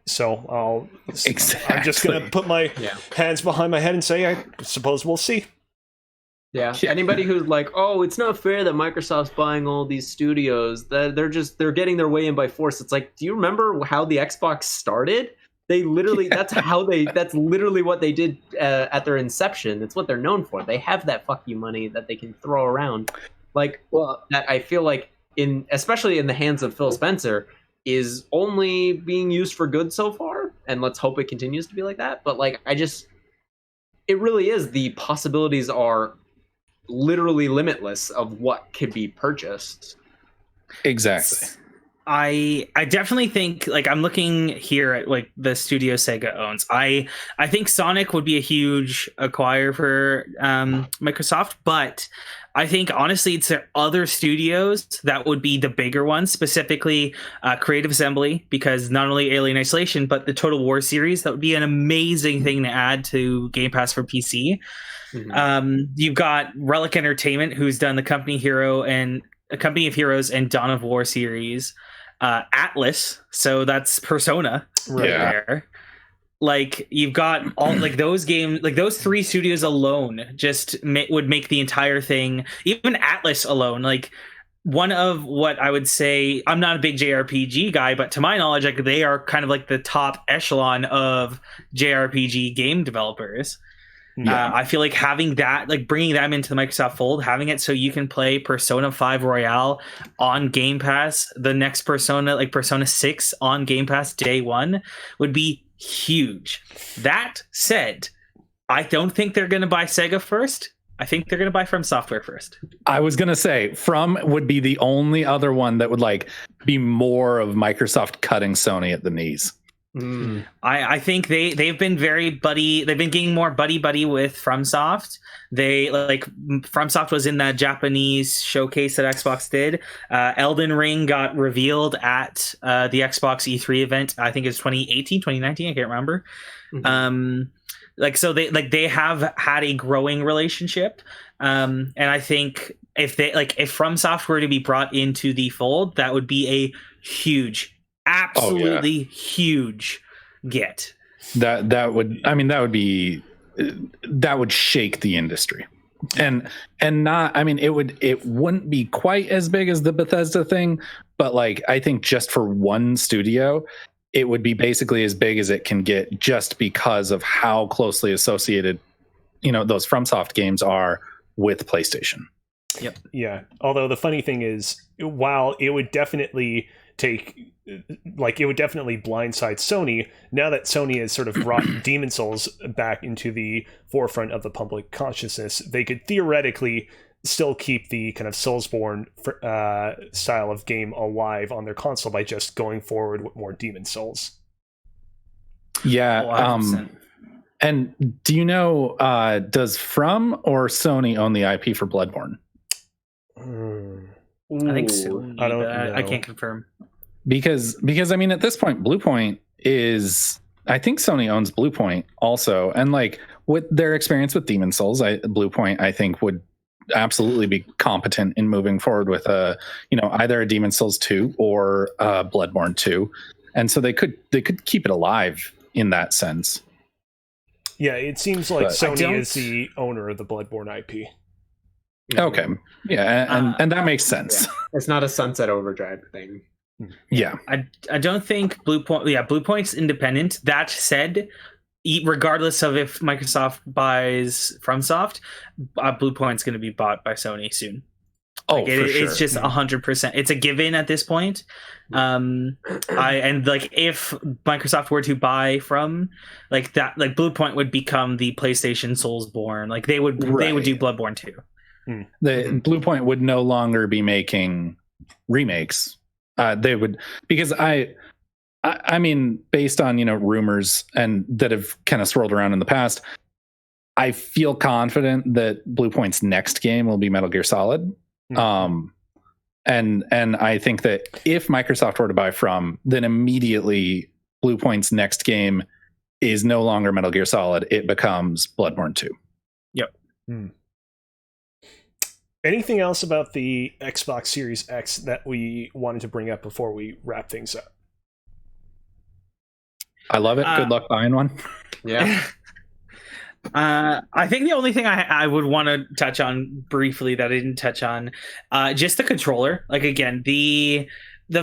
So I'm just going to put my hands behind my head and say, I suppose we'll see. Yeah. Anybody who's like, oh, it's not fair that Microsoft's buying all these studios, that they're getting their way in by force. It's like, do you remember how the Xbox started? They literally, that's literally what they did at their inception. It's what they're known for. They have that fuck you money that they can throw around. Like, that I feel like especially in the hands of Phil Spencer, is only being used for good so far. And let's hope it continues to be like that. But like, it really is, the possibilities are literally limitless of what could be purchased. Exactly. I definitely think, like, I'm looking here at like the studio Sega owns. I think Sonic would be a huge acquire for Microsoft, but I think honestly it's their other studios that would be the bigger ones, specifically Creative Assembly, because not only Alien Isolation but the Total War series, that would be an amazing thing to add to Game Pass for PC. You've got Relic Entertainment, who's done the Company of Heroes and Dawn of War series. Atlas, so that's Persona there. Like, you've got all like those games, like those three studios alone just would make the entire thing. Even Atlas alone, like, one of what I would say, I'm not a big JRPG guy, but to my knowledge, like, they are kind of like the top echelon of JRPG game developers. I feel like having that, like bringing them into the Microsoft fold, having it so you can play Persona 5 Royale on Game Pass, the next Persona, like Persona 6 on Game Pass day one, would be huge. That said, I don't think they're going to buy Sega first. I think they're going to buy From Software first. I was going to say From would be the only other one that would like be more of Microsoft cutting Sony at the knees. I think they've been very buddy. They've been getting more buddy with FromSoft. They like FromSoft was in that Japanese showcase that Xbox did. Elden Ring got revealed at the Xbox E3 event. I think it's 2018, 2019. I can't remember. Like, so they have had a growing relationship. And I think if FromSoft were to be brought into the fold, that would be a huge, absolutely huge get. That would shake the industry, and not, I mean, it wouldn't be quite as big as the Bethesda thing, but like, I think just for one studio, it would be basically as big as it can get, just because of how closely associated, those FromSoft games are with PlayStation. Yep. Yeah. Although the funny thing is, while it would definitely blindside Sony, now that Sony has sort of brought Demon Souls back into the forefront of the public consciousness, they could theoretically still keep the kind of Soulsborne style of game alive on their console by just going forward with more Demon Souls. Yeah. And do you know, does From or Sony own the IP for Bloodborne? I think so. I don't know. I can't confirm. Because I mean, at this point, Bluepoint is, I think Sony owns Bluepoint also, and like with their experience with Demon Souls, Bluepoint I think would absolutely be competent in moving forward with either a Demon Souls 2 or Bloodborne 2, and so they could keep it alive in that sense. Yeah, it seems like Sony is the owner of the Bloodborne IP. Okay, yeah, and that makes sense. Yeah. It's not a Sunset Overdrive thing. Yeah, I don't think Bluepoint's independent. That said, regardless of if Microsoft buys FromSoft, Bluepoint's going to be bought by Sony soon. Oh, for sure. It's just 100%. It's a given at this point. And like, if Microsoft were to buy From, like that, like Bluepoint would become the PlayStation Soulsborne. Like they would do Bloodborne 2. The Bluepoint would no longer be making remakes. They would, because I mean, based on rumors and that have kind of swirled around in the past, I feel confident that Bluepoint's next game will be Metal Gear Solid. And I think that if Microsoft were to buy From, then immediately Bluepoint's next game is no longer Metal Gear Solid. It becomes Bloodborne 2. Yep. Anything else about the Xbox Series X that we wanted to bring up before we wrap things up? I love it. Good luck buying one. Yeah. I think the only thing I would want to touch on briefly that I didn't touch on, just the controller. Like, again, the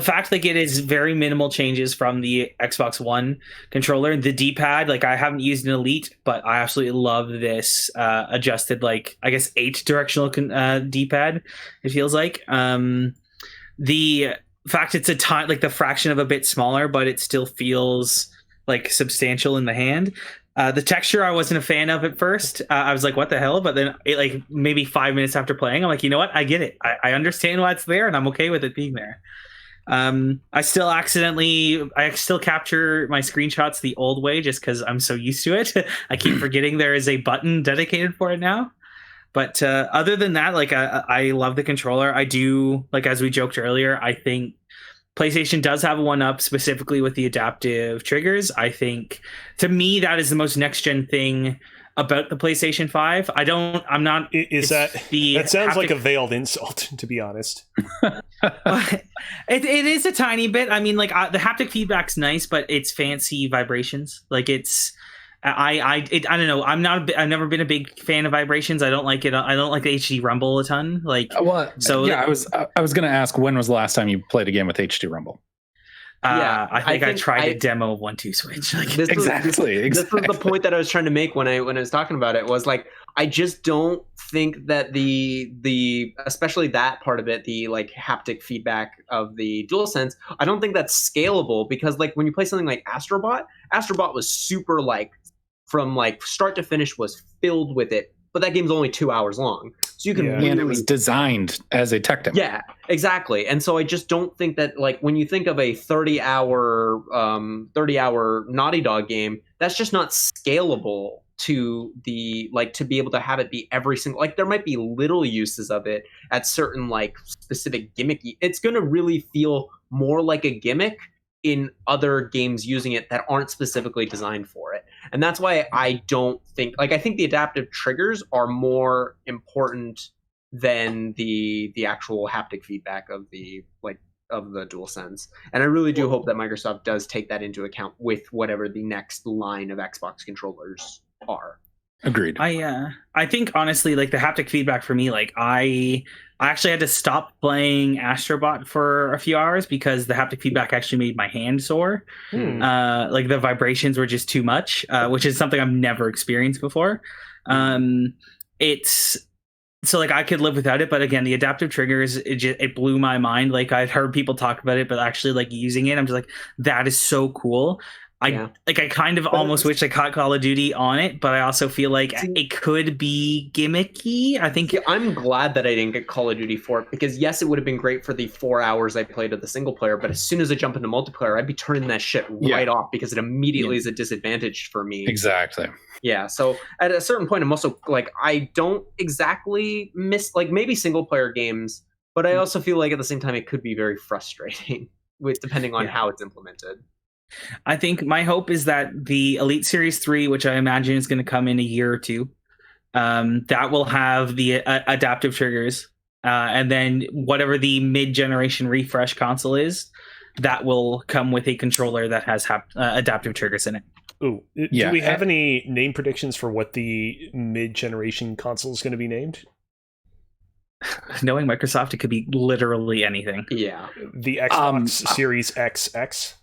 fact like it is very minimal changes from the Xbox One controller. The D-pad, like I haven't used an Elite, but I absolutely love this adjusted, like I guess 8 directional D-pad. It feels like the fact it's a ton, like the fraction of a bit smaller, but it still feels like substantial in the hand. The texture I wasn't a fan of at first. I was like, what the hell? But then like maybe 5 minutes after playing, I'm like, you know what? I get it. I understand why it's there, and I'm okay with it being there. I still capture my screenshots the old way just because I'm so used to it. I keep forgetting there is a button dedicated for it now. But other than that, like I love the controller. I do, like as we joked earlier, I think PlayStation does have a one-up specifically with the adaptive triggers. I think, to me, that is the most next-gen thing about the PlayStation 5. That sounds like a veiled insult, to be honest. It is a tiny bit. I mean, like the haptic feedback's nice, but it's fancy vibrations. Like it's, I don't know. I've never been a big fan of vibrations. I don't like it. I don't like the HD rumble a ton. Like, so yeah, I was going to ask, when was the last time you played a game with HD rumble? I think I tried a demo of 1-2 Switch. Like, exactly. This was the point that I was trying to make when I was talking about it. Was like, I just don't think that the especially that part of it, the like haptic feedback of the DualSense, I don't think that's scalable, because like when you play something like Astrobot was super, like from like start to finish was filled with it, but that game's only 2 hours long. So you can and it was designed as a tech demo. Yeah, exactly. And so I just don't think that, like, when you think of a 30-hour Naughty Dog game, that's just not scalable to the, like, to be able to have it be every single, like, there might be little uses of it at certain, like, specific gimmicky. It's going to really feel more like a gimmick in other games using it that aren't specifically designed for it. And that's why I don't think, like, I think the adaptive triggers are more important than the actual haptic feedback of the, like, of the DualSense. And I really do hope that Microsoft does take that into account with whatever the next line of Xbox controllers are. Agreed. I think honestly, like the haptic feedback for me, like I actually had to stop playing Astrobot for a few hours because the haptic feedback actually made my hand sore. Like the vibrations were just too much, which is something I've never experienced before. It's so like I could live without it, but again, the adaptive triggers, it blew my mind. Like I'd heard people talk about it, but actually like using it, I'm just like, that is so cool. I kind of almost wish I caught Call of Duty on it, but I also feel like it could be gimmicky. I think I'm glad that I didn't get Call of Duty for it, because yes, it would have been great for the 4 hours I played of the single player, but as soon as I jump into multiplayer, I'd be turning that shit right off, because it immediately is a disadvantage for me. Exactly. Yeah, so at a certain point, I'm also like, I don't exactly miss, like, maybe single player games, but I also feel like at the same time it could be very frustrating with depending on how it's implemented. I think my hope is that the Elite Series 3, which I imagine is going to come in a year or two, that will have the adaptive triggers. And then whatever the mid-generation refresh console is, that will come with a controller that has adaptive triggers in it. Ooh, do we have any name predictions for what the mid-generation console is going to be named? Knowing Microsoft, it could be literally anything. Yeah. The Xbox Series XX?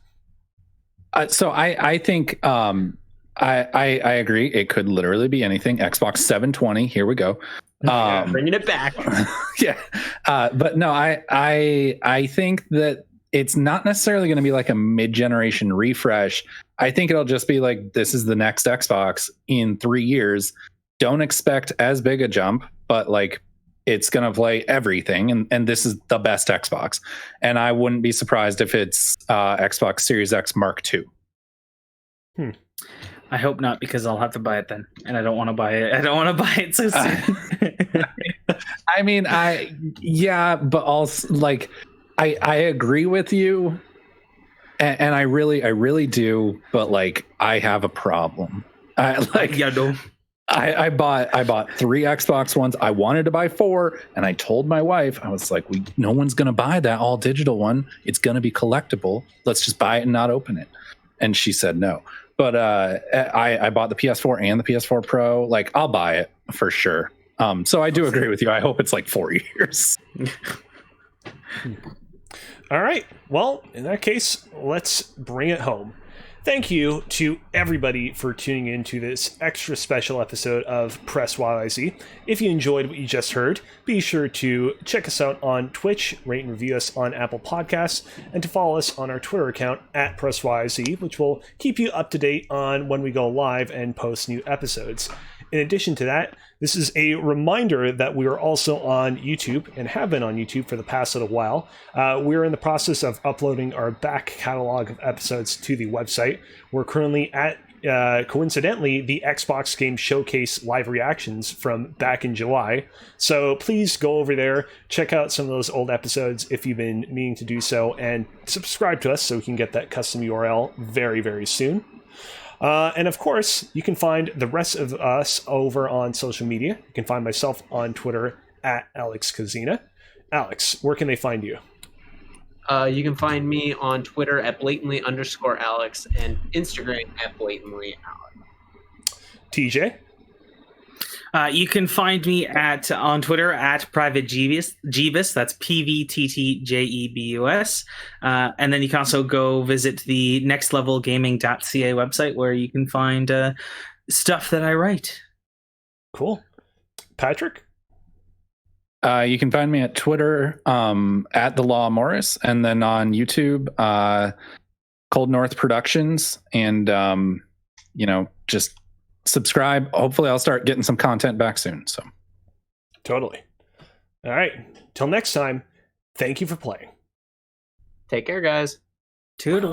So I think I agree. It could literally be anything. Xbox 720. Here we go. Bringing it back. But no, I think that it's not necessarily going to be like a mid-generation refresh. I think it'll just be like, this is the next Xbox in 3 years. Don't expect as big a jump, but like, it's going to play everything, and this is the best Xbox. And I wouldn't be surprised if it's Xbox Series X Mark II. I hope not, because I'll have to buy it then, and I don't want to buy it. I don't want to buy it so soon. I mean, but also, like, I agree with you, And I really do, but like I have a problem. I bought 3 Xbox Ones. I wanted to buy 4, and I told my wife, I was like, no one's gonna buy that all digital one. It's gonna be collectible. Let's just buy it and not open it. And she said no. But I bought the PS4 and the PS4 Pro. Like, I'll buy it for sure. So I do agree with you. I hope it's like 4 years. All right. Well, in that case, let's bring it home. Thank you to everybody for tuning in to this extra special episode of Press YYZ. If you enjoyed what you just heard, be sure to check us out on Twitch, rate and review us on Apple Podcasts, and to follow us on our Twitter account at Press YYZ, which will keep you up to date on when we go live and post new episodes. In addition to that, this is a reminder that we are also on YouTube and have been on YouTube for the past little while. We're in the process of uploading our back catalog of episodes to the website. We're currently at, coincidentally, the Xbox Game Showcase live reactions from back in July. So please go over there, check out some of those old episodes if you've been meaning to do so, and subscribe to us so we can get that custom URL very, very soon. And of course, you can find the rest of us over on social media. You can find myself on Twitter at Alex Kozina. Alex, where can they find you? You can find me on Twitter at blatantly_Alex and Instagram at blatantlyAlex. TJ? You can find me on Twitter at Pvtt Jebus. That's Pvtt Jebus. And then you can also go visit the nextlevelgaming.ca website where you can find stuff that I write. Cool. Patrick? You can find me at Twitter at TheLawMorris, and then on YouTube, Cold North Productions, and just subscribe. Hopefully I'll start getting some content back soon. So Totally. All right. Till next time, thank you for playing. Take care, guys. Toodle.